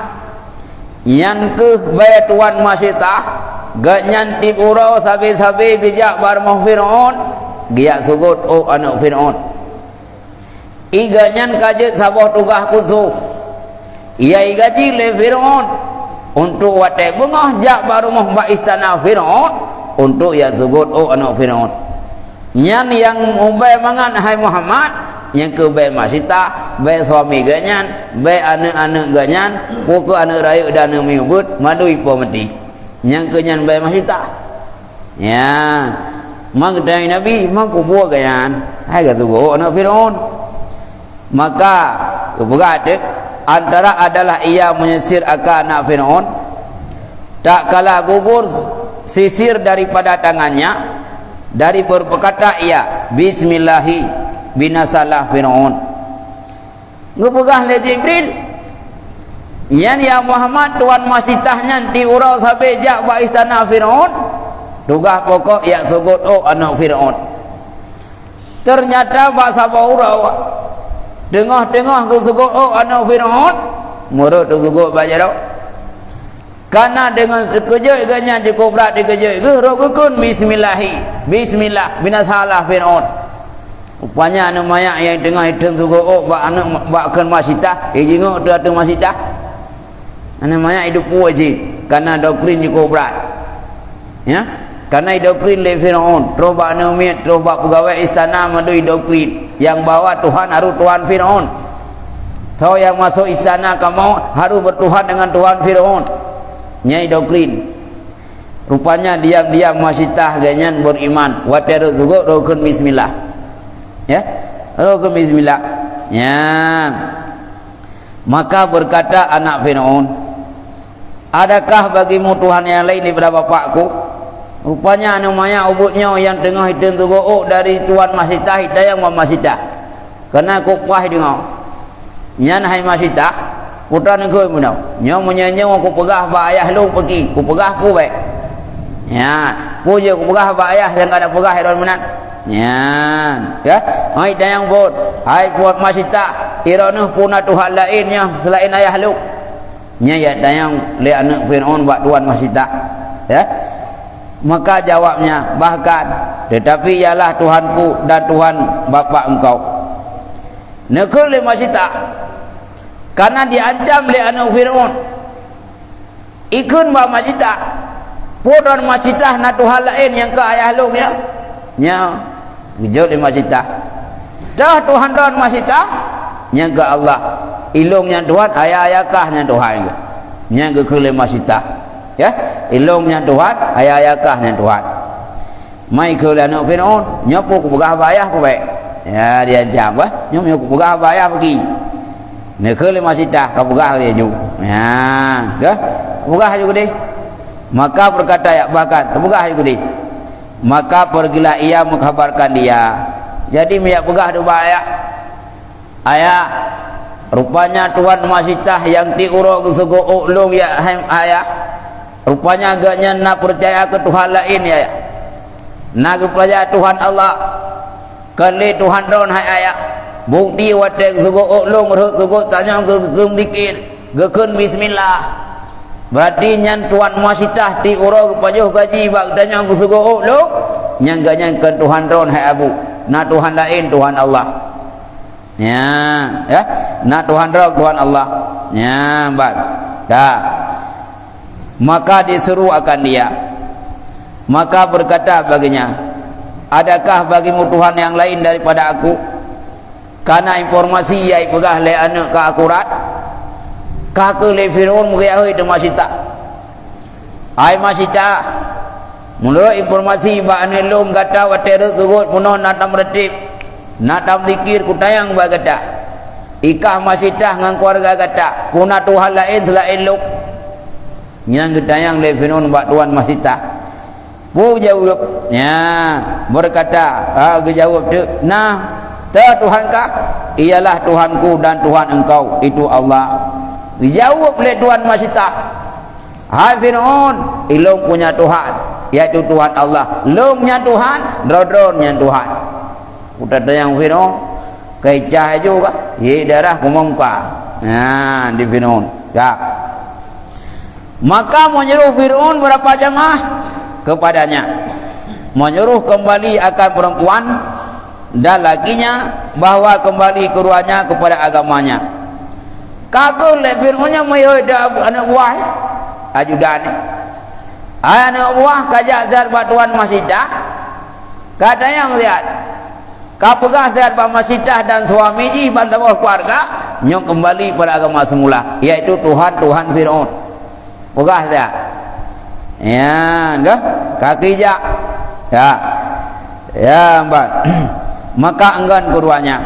Speaker 1: nyan ke baik tuan masitah, gak nyan tip urau sabi-sabi gejak barmah Fir'aun, giak sugut oh anak Fir'aun. Iga nyan kajet sabah tugah kusuh, ia igaji le Fir'aun untuk watai bengah jak barmah ba istana Fir'aun, untuk ya sugut oh anak Fir'aun. Nyan yang ubay mangan hai Muhammad, yang ke bay masita, bay suami ganyan, bay anak-anak ganyan, pokok anak raya dan anak miubut, malui po mati. Yang ke nyan bay masita. Ya, mang dai Nabi mang ku buat ganyan, hai ga sugut oh anak Fir'aun. Maka keberade antara adalah ia menyisir akar anak Fir'aun, tak kalah gugur sisir daripada tangannya, dari berkata ia bismillahi binasalah Fir'aun. Ngepegah le Jibril, yan ya Muhammad tuan masitahnya ti urau sampai jak ba istana Fir'aun, tugah pokok ya sugut oh anak Fir'aun. Ternyata ba sabah urau tengah-tengah ke sugut oh anak Fir'aun, murut sugut bajarau. Karena dengan sekejap ganya cukup berat dikejap ke rokukun bismillahi bismillah binasalah Fir'aun. Rupanya anak mayak yang tengah hitung sugut oh bak anak bakkan masitah jengok tu atuk masitah anak mayak hidup wajib karena doktrin cukup berat ya, karena doktrin le Fir'aun terus bak anak miat terus bak pegawai istana madui doktrin yang bawa Tuhan harus Tuhan Fir'aun. Tahu yang masuk istana kamu harus bertuhan dengan Tuhan Fir'aun. Nyai doktrin. Rupanya diam-diam masitah ganyan beriman. Water juga rukun bismillah. Ya. Rukun bismillah. Ya. Maka berkata anak Fir'aun, adakah bagimu Tuhan yang lain daripada bapakku? Rupanya anu maya ubutnya yang tengah hitung tu gook dari tuan masitah hidayang masitah. Karena aku puas dengar. Nyan hai masitah, putra negoi munau. Nya menyanyi aku pegah ba ayah lu pergi, aku pegah pu baik. Ya, pu je aku pegah ba ayah yang ada pegah heron menan. Nyan, ya. Hai dayang bot, hai puat masitah, iranu puna Tuhan lain yang selain ayah lu. Nya ya dayang le anak Fir'aun ba tuan masitah. Ya. Maka jawabnya, bahkan tetapi ialah Tuhanku dan Tuhan bapa engkau. Nekul le masita, karena diancam le anak Fir'aun. Ikun ba masita, podon masita na Tuhan lain yang ke ayah lu ya. Nya, gejot le masita. Dah Tuhan don masita, nya ke Allah. Ilungnya Tuhan, ayah-ayahkahnya Tuhan. Nya ke le masita. Ya, ilungnya Tuhan, ayah-ayahkahnya Tuhan. Mai ke anak Fir'aun, nyopo ku pegah bayah ku baik. Ya, dia jam bah, nyopo ku pegah bayah pergi. Ne ke le masitah, ka pegah dia ju. Ya, ke? Pegah juga deh. Maka berkata ya bahkan, pegah juga deh. Maka pergilah ia mengkabarkan dia. Jadi miak pegah tu bayah. Ayah, rupanya Tuhan masitah yang diurau ke suku ulung ya ayah. Rupanya agaknya nak percaya ke Tuhan lain ya. Nak percaya Tuhan Allah. Kali Tuhan don hai ayat. Bukti watek suku ulung rut suku tanya ke dikir. Gekun bismillah. Berarti nyan Tuhan masitah ti urau kepajuh gaji bak tanya ke suku ulung. Nyan ganyan ke Tuhan don hai abu. Nak Tuhan lain Tuhan Allah. Ya, ya. Nak Tuhan don Tuhan Allah. Ya, bad. Dah. Maka disuruh akan dia. Maka berkata baginya, adakah bagimu Tuhan yang lain daripada aku? Karena informasi yang pegah le anak ke akurat, kakek le Fir'aun mengayai itu masita. Ai masita, Menurut informasi bakane long kata water turut punon natam retip natam zikir kutayang bagata ikah masitah ngan keluarga kata puna Tuhan lain selain luk nyang ketayang le finon bak tuan masitah pu jawab nya berkata jawab tu nah ta Tuhan kah ialah Tuhanku dan Tuhan engkau itu Allah dijawab le tuan masitah hai Fir'aun ilung punya Tuhan yaitu Tuhan Allah lungnya Tuhan drodronnya Tuhan udah yang Fir'aun kecah juga ye darah kumongka nah di Fir'aun ya maka menyuruh Fir'aun berapa jamaah kepadanya menyuruh kembali akan perempuan dan lakinya bahwa kembali keduanya kepada agamanya kagul le Fir'aunnya mayoda anak buah ajudan anak buah kajak zat batuan masitah kata yang lihat kapegah zat masitah dan suami ji bantawah keluarga nyok kembali pada agama semula yaitu Tuhan Fir'aun pegah zat ya enggak kaki jak ya mbak maka enggan keduanya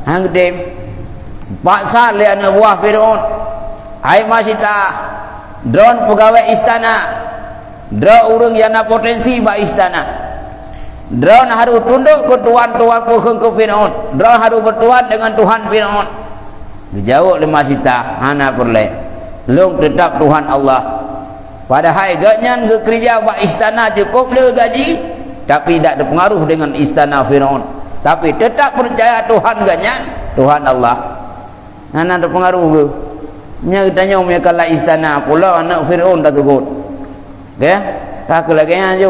Speaker 1: hang dem paksa le anak buah Fir'aun hai masitah drone pegawai istana drone urang yang nak potensi ba istana drone harus tunduk ke tuan-tuan pukul ke Fir'aun drone harus bertuan dengan Tuhan Fir'aun dijawab oleh masitah hana perle long tetap Tuhan Allah padahal ganyan ke kerja ba istana cukup le gaji tapi tidak ada pengaruh dengan istana Fir'aun tapi tetap percaya Tuhan ganyan Tuhan Allah hana ada pengaruh ke nya tanya umi kala istana pula anak Fir'aun dah tukut ya kak lagi aja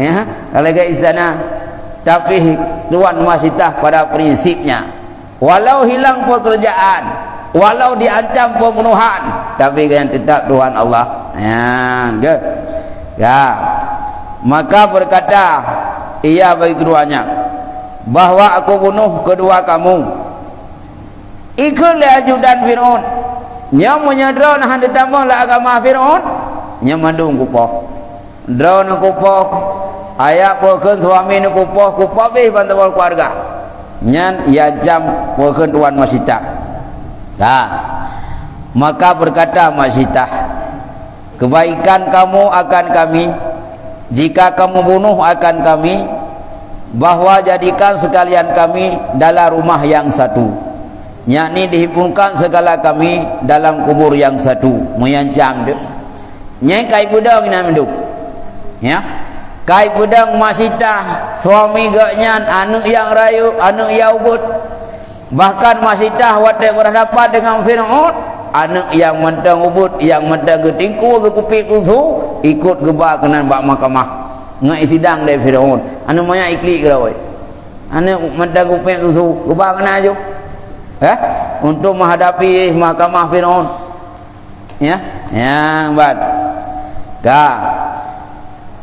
Speaker 1: ya kalau ke istana tapi tuan masitah pada prinsipnya walau hilang pekerjaan walau diancam pembunuhan tapi yang tetap Tuhan Allah ya ya maka berkata ia bagi keduanya bahwa aku bunuh kedua kamu ikut le ajudan Fir'aun nya menyadron han ditambah la agama Fir'aun nya mandung kupoh drone kupoh aya pokeun suami nu kupoh beh bantawal keluarga nya ya jam pokeun tuan masitah maka berkata masitah kebaikan kamu akan kami jika kamu bunuh akan kami bahwa jadikan sekalian kami dalam rumah yang satu yakni dihimpunkan segala kami dalam kubur yang satu meyancam tu nyai kai budang ina menduk ya kai budang masitah suami gaknyan anak yang rayu anak yang ubud bahkan masitah wate berhadapan dengan Fir'aun anak yang mentang ubud yang mentang getingku ke pupik tu ikut gebak kenan bak mahkamah ngai sidang dari Fir'aun anak moya ikli gerawai anak mentang pupik tu gebak kenan aja untuk menghadapi mahkamah Fir'aun ya bad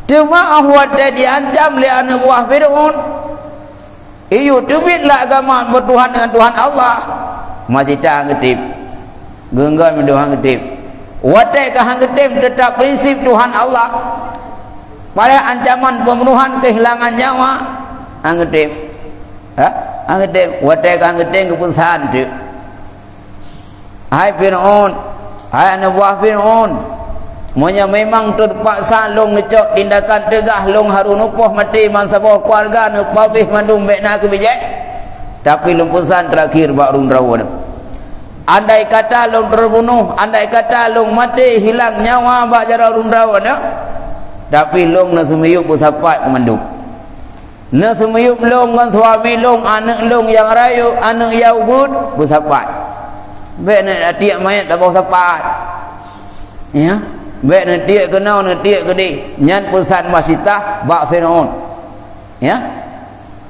Speaker 1: cuma ahwat diancam oleh anak buah Fir'aun iyo tubitlah agama bertuhan dengan Tuhan Allah masih tak ngetip genggan mendohang ngetip watai kahang ngetip tetap prinsip Tuhan Allah pada ancaman pembunuhan kehilangan nyawa ngetip anggete watai anggete keputusan tu hai Fir'aun hai anak buah Fir'aun monya memang terpaksa long ngecok tindakan tegah long harun upoh mati mansabah keluarga nu pabih mandum bekna ke bijak tapi long putusan terakhir bak rung rawan andai kata long terbunuh andai kata long mati hilang nyawa bak jara rung rawan tapi long na sumiyuk pusapat mandum na semuyup long dengan suami long anak long yang rayu anak yang ubud bersapat baik nak tiak mayat tak bawa sapat ya baik nak tiak kenau nak tiak gede nyan pesan masitah bak Fir'aun ya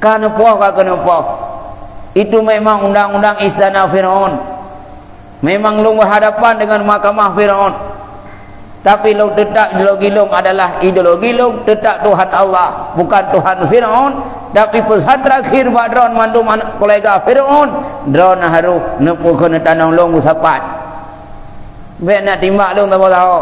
Speaker 1: kan poh kena poh itu memang undang-undang istana Fir'aun memang long berhadapan dengan mahkamah Fir'aun tapi lo tetap ideologi long adalah ideologi long tetap Tuhan Allah bukan Tuhan Fir'aun tapi pesan terakhir bak drone mandum anak kolega Fir'aun drone haru nepu kena tanang long usapat bet nak timbak long tak tahu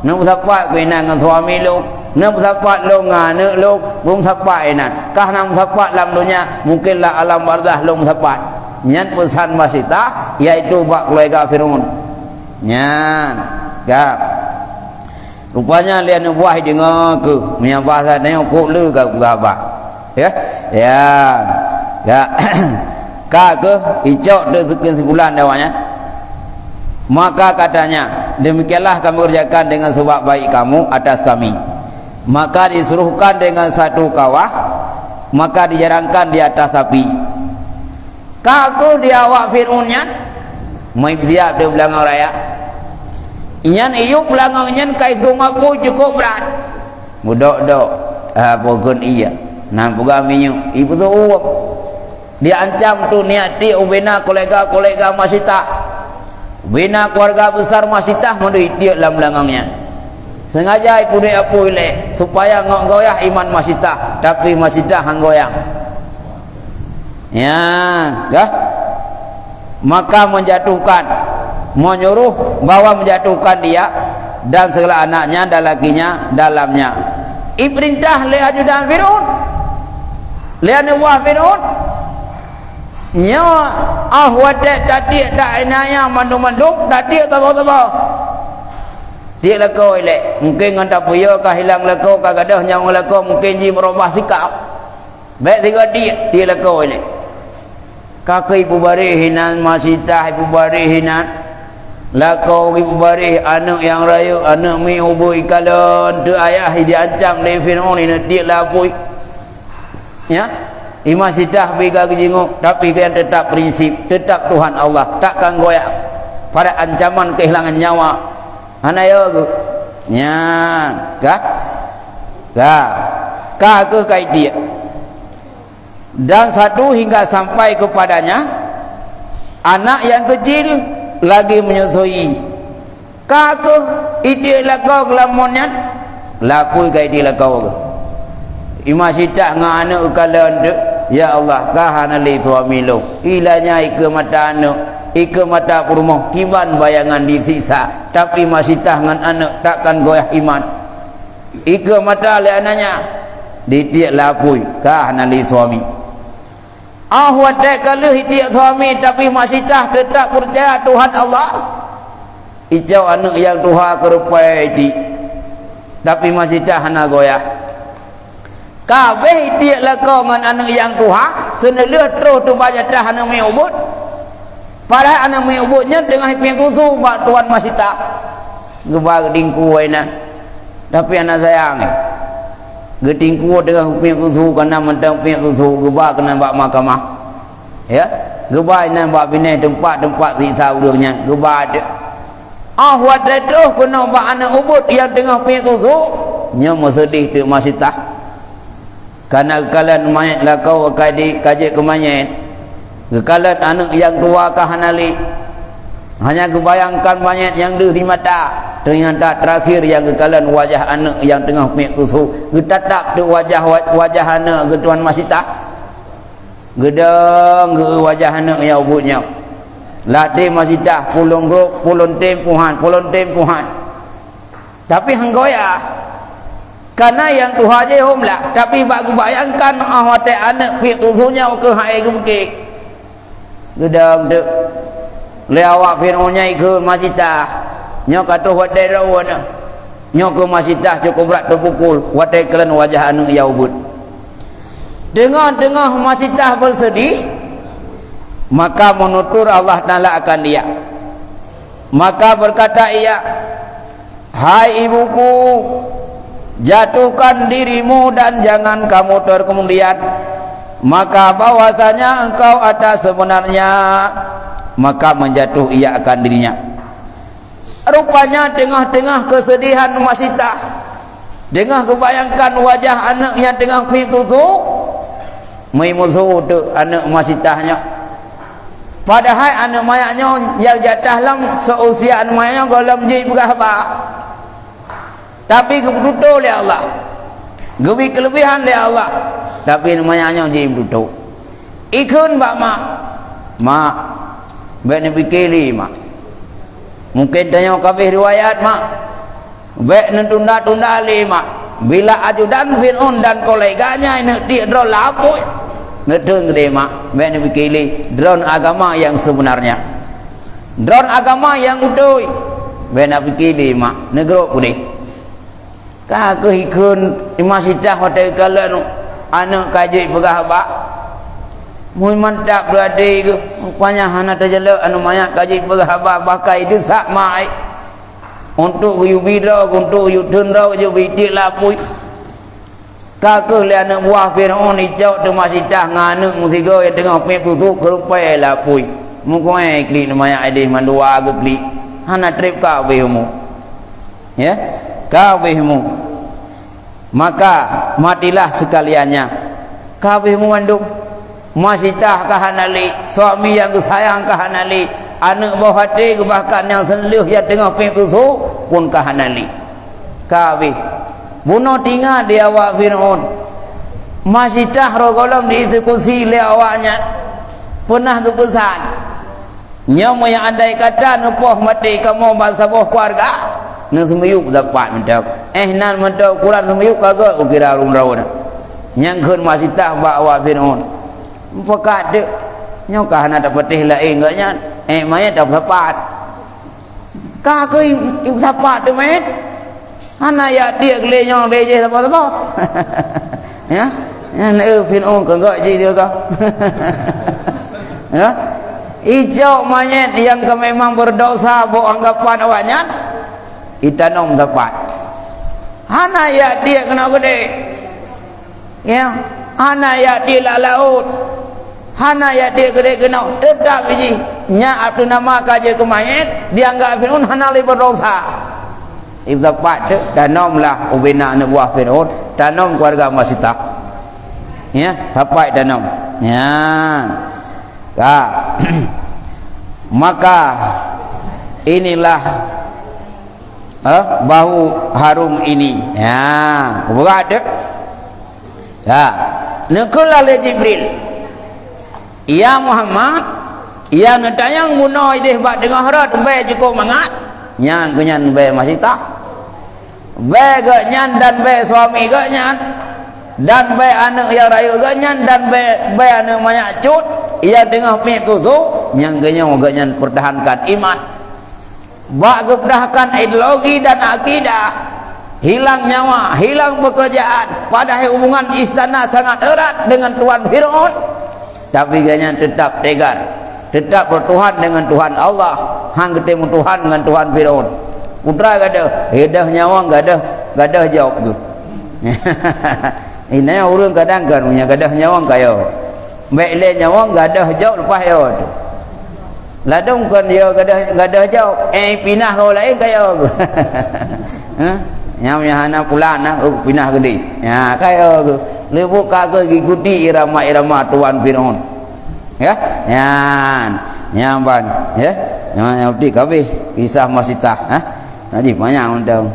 Speaker 1: nak usapat kena dengan suami long ne sapat longa ne lo bung sapat inat kah nang sapat lam dunia mungkinlah alam barzah long sapat nyan pesan masita iaitu bak keluarga Firaun nyan gap rupanya lian buah dengar ke punya bahasa tengok kok lu ke gabak ya gak ka ke icok de sekian sebulan dawanya maka katanya demikianlah kami kerjakan dengan sebab baik kamu atas kami maka disuruhkan dengan satu kawah maka dijarangkan di atas api kaku dia awak Fir'aun nyan mai siap dia belakang raya inyan iuk belakang inyan kait aku cukup berat budak-dok pokon iya nan puga minyu ibu tu uap dia ancam tu niat dia ubena kolega-kolega masita bina keluarga besar masitah mandui dia dalam belakangnya sengaja ipu dia apa ile supaya ngok goyah iman masitah tapi masitah hang goyang ya dah maka menjatuhkan menyuruh bawa menjatuhkan dia dan segala anaknya dan lakinya dalamnya iperintah le ajudan Firaun le anuwah Firaun nya wadah tadi tak inaya mandung-mandung tadi tabau-tabau dia lekau elek mungkin nganta puya kah hilang lekau kah gadah nyang lekau mungkin ji berubah sikap baik tiga dia lekau elek kaki ibu bari hinan masitah ibu bari hinan lekau ibu bari anak yang rayu anak mi hubui kalon tu ayah dia ancam le Firaun ini dia lapui ya Imam sidah bega kejenguk tapi kalian tetap prinsip tetap Tuhan Allah takkan goyak pada ancaman kehilangan nyawa ana yo tu nya ka ke kai dia dan satu hingga sampai kepadanya anak yang kecil lagi menyusui ka ke ide lakau kelamonnya lapui kai dia lakau Imam sidah dengan anak kalian tu ya Allah kahana li suami lu ilanya ike mata anak ike mata rumah kiban bayangan disiksa tapi masih tahan anak takkan goyah iman ike mata le anaknya didiak lapui kahana li suami wadah kalau hidiak suami tapi masih tah tetap percaya Tuhan Allah ijau anak yang Tuhan kerupai di tapi masih tahan goyah kabeh dia lekau dengan anak yang Tuhan senelih terus tu baca dah anak mai ubud padahal anak mai ubudnya dengan hiping tusu bak tuan masih tak gebak dingku waina tapi anak sayang gedingku dengan hiping tusu kena mentang hiping tusu gebak kena bak mahkamah ya gebak nan bak bineh tempat-tempat siksa udurnya gebak wadah tu kena bak anak ubud yang tengah hiping tusu nya sedih tu masih tak karena kekalian mayat lakau kaji ke mayat kekalian anak yang tua kah hanali hanya kebayangkan mayat yang di mata ternyata terakhir yang kekalian wajah anak yang tengah pek tusu getatap tu wajah anak ke tuan masita gedeng ke wajah anak yang ubudnya latih masita pulung grup pulun tempuhan tapi hanggoya karena yang Tuhan je homlah tapi bak bayangkan hotel anak pik tusunya ke hai ke bukit gedang de le awak Firaunnya ke masita nyo kata hotel rawan nyo ke masita cukup berat terpukul hotel kalian wajah anak ya ubud dengan masita bersedih maka menutur Allah Taala akan dia maka berkata ia hai ibuku jatuhkan dirimu dan jangan kamu terkemudian maka bahwasanya engkau ada sebenarnya maka menjatuh ia akan dirinya rupanya tengah-tengah kesedihan masita dengan kebayangkan wajah anaknya tengah pintu mai musuh tu anak masitahnya padahal anak mayaknya yang jatah lam seusia anak mayaknya golem ji berapa tapi kebutuhan oleh Allah gebi kelebihan oleh Allah tapi namanya jadi butuh ikun bak mak baik nabi keli mak mungkin tanya kabeh riwayat mak baik nentunda-tunda ali mak bila ajudan Fir'aun dan koleganya nak dia drone lapuk ngedeng gede mak ben fikili drone agama yang sebenarnya drone agama yang utuh ben fikili mak negro pudi ka ke hikun imasitah hotel kala anak kaji pegah bak mun mantap berade ke rupanya hana terjelak anu mayak kaji pegah bak pakai desak mai untuk yubira untuk yudendra yubidik lapui kakek le anak buah Firaun hijau tu masih dah nganek musiga yang tengah pek tutup kerupai lapui mukoe klik namanya adih mandua ke klik hana trip ka wehmu ya ka wehmu maka matilah sekaliannya ka wehmu mandung masih dah kahanali suami yang sayang kahanali anak bawah hati bahkan yang selih yang tengah pek tutup pun kahanali kawe bunuh tinggal di awak Fir'aun masih dah rogolam dieksekusi oleh awaknya pernah kepesan nyawa yang andai kata nepoh mati kamu bangsa boh keluarga nak semuyuk dapat mentap nan mentap Quran semuyuk kagak ukira rumraun nyangkun masih dah bawa Fir'aun fakat dek nyokah nak dapat teh lain gaknya maya dapat dapat kakak ibu dapat tu met hana ya dia gelenyong leje apa-apa ya Fir'aun kagak ji dia kau ya hijau monyet yang memang berdosa bu anggapan awaknya itanom dapat hana ya dia kena gede ya hana ya dia laut hana ya dia gede kena tetap biji nya abdu nama kaje ke mayat dianggap Fir'aun hana li berdosa ibu dapat tu danomlah ubina anak buah Fir'aun danom keluarga masitah ya dapat danom ya maka inilah bau harum ini ya berat ya naqala li Jibril ya Muhammad ya ngetayang bunuh ideh bak dengar harat bae cukup mangat nyan kenyan bae masitah bae gak nyan dan bae suami gak nyan dan bae anak yang rayu gak nyan dan bae anak banyak cut ia tengah pek tu yang kenyang gak nyan pertahankan iman bak pertahankan ideologi dan akidah hilang nyawa hilang pekerjaan padahal hubungan istana sangat erat dengan Tuhan Fir'aun tapi gak nyan tetap tegar tetap bertuhan dengan Tuhan Allah hang ketemu Tuhan dengan Tuhan Fir'aun putra gada hedah nyawa gada jawab tu ini orang kadang kan punya gadah nyawa kaya baik le nyawa gadah jawab lepas yo tu ladung kan dia gadah jawab pinah kau lain kaya nyamnya hana pulana pinah gede ya kaya lebuk kagak ikuti irama-irama Tuhan Fir'aun ya nyamban ya yang di kabeh kisah masitah nanti banyak undang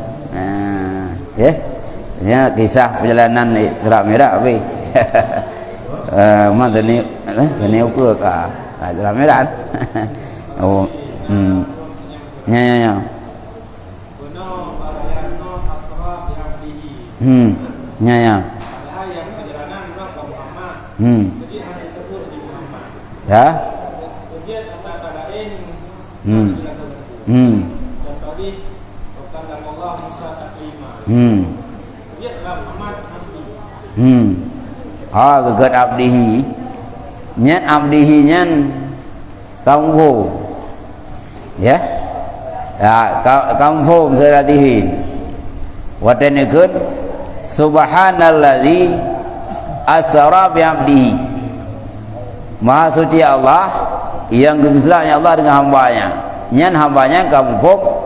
Speaker 1: ya kisah perjalanan Isra Mi'raj abi mana ni ukur ka Isra Mi'raj oh nya nya ya kegat abdihi nyat abdihi nyan kampo ya kampo seratihin watanekun subhanalladzi asra bi abdihi maha suci Allah yang besarnya Allah dengan hambanya nyan hambanya kampo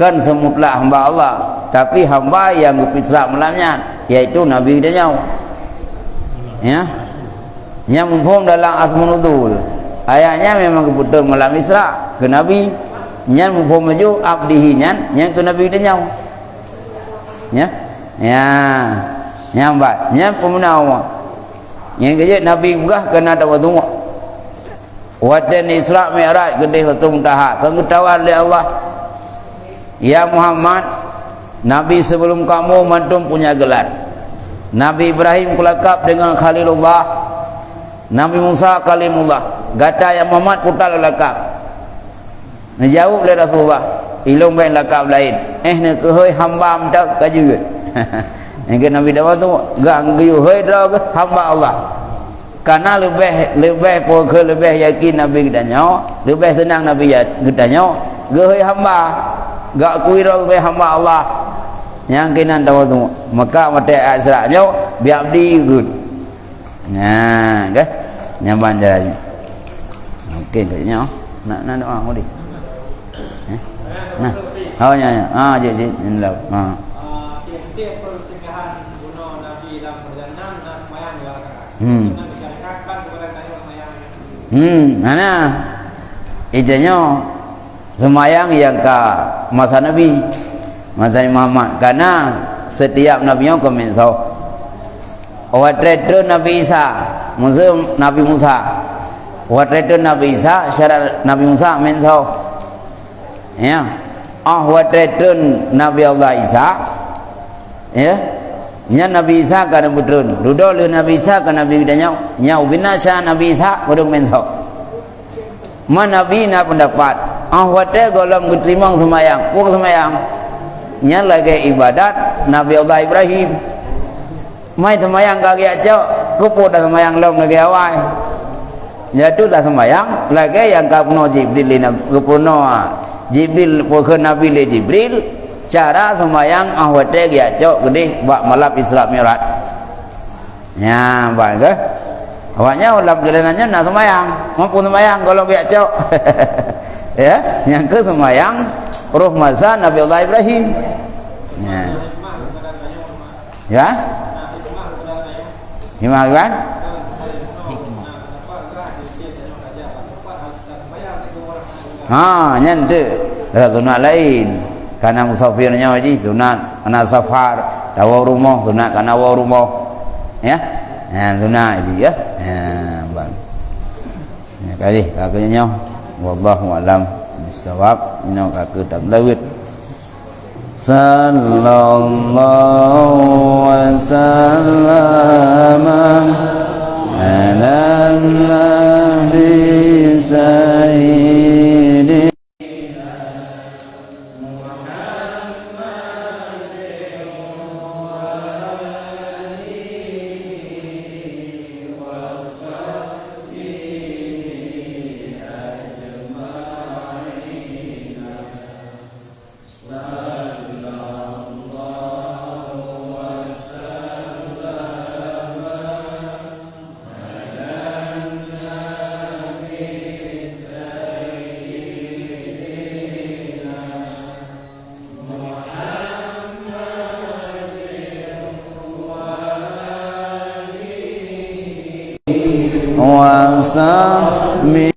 Speaker 1: kan semutlah hamba Allah tapi hamba yang berpisah malamnya yaitu Nabi Danyau ya yang mufhum dalam Asmaul Nuzul ayatnya memang kebetul malam Isra ke Nabi yang mufhum maju abdihi yang ke Nabi Danyau ya nyambat yang pemenang yang kerja Nabi gah kena ada waktu wadan Isra Mi'raj gede waktu muntaha pengetahuan oleh Allah ya Muhammad Nabi sebelum kamu mantum punya gelar. Nabi Ibrahim kulakap dengan Khalilullah, Nabi Musa Kalimullah. Gata yang Muhammad putal lakap. Menjawab oleh Rasulullah, ilmu bain lakap lain. Nak kehoi hamba amdak kaju. Yang Nabi Dawud tu gang geyu hoi dah ke hamba Allah. Karena lebih pokok lebih yakin Nabi gedanya, lebih senang Nabi gedanya. Gehoi hamba, gak kuira lebih hamba Allah. Yang kinan tahu tu, maka mati asranya biabdi good. Nah, ke? Nyaman jalan. Okey, kayaknya. Nak doa mau di. Nah, awaknya. Je inlah.
Speaker 2: Tiap-tiap persinggahan bunuh Nabi dalam perjalanan nas mayang dilakukan. Nabi syariatkan kepada kayu mayang.
Speaker 1: Mana? Ijanya semayang yang ke masa Nabi, masa Muhammad. Karena setiap Nabi yang komenso. Waktu Nabi Isa, musuh Nabi Musa. Waktu Nabi Isa, syarat Nabi Musa menso. Ya. Waktu Nabi Allah Isa, ya. Nya Nabi Isa kana betrun. Duduk Nabi Isa kana Nabi gedanya. Nya binasa Nabi Isa bodong menso. Mana Nabi na pendapat. Waktu golong diterima semayang, puk semayang. Nya lagi ibadat Nabi Allah Ibrahim. Mai semayang kaki aja, kupu dah semayang lom lagi awal. Jatuh dah semayang, lagi yang kapuno Jibril kapuno Jibril pokok Nabi le Jibril. Cara semayang ahwate ya cok gede bak malam Isra Mi'raj. Ya, bak ke? Awaknya dalam jalanannya nak semayang, mampu semayang kalau ya cok. Ya, yang ke semayang roh masa Nabi Allah Ibrahim. Ya. Ya? Hikmah kan? Nyende sunat lain. Karena musafirnya wajib sunat, karena safar dawa rumah sunat, karena dawa rumah. Ya? Sunat itu ya. Bang. Ya kali kakaknya wallahu alam bisawab. Ino kakak tak lewat. Sallallahu wasallam ala nabi sayyidi wasami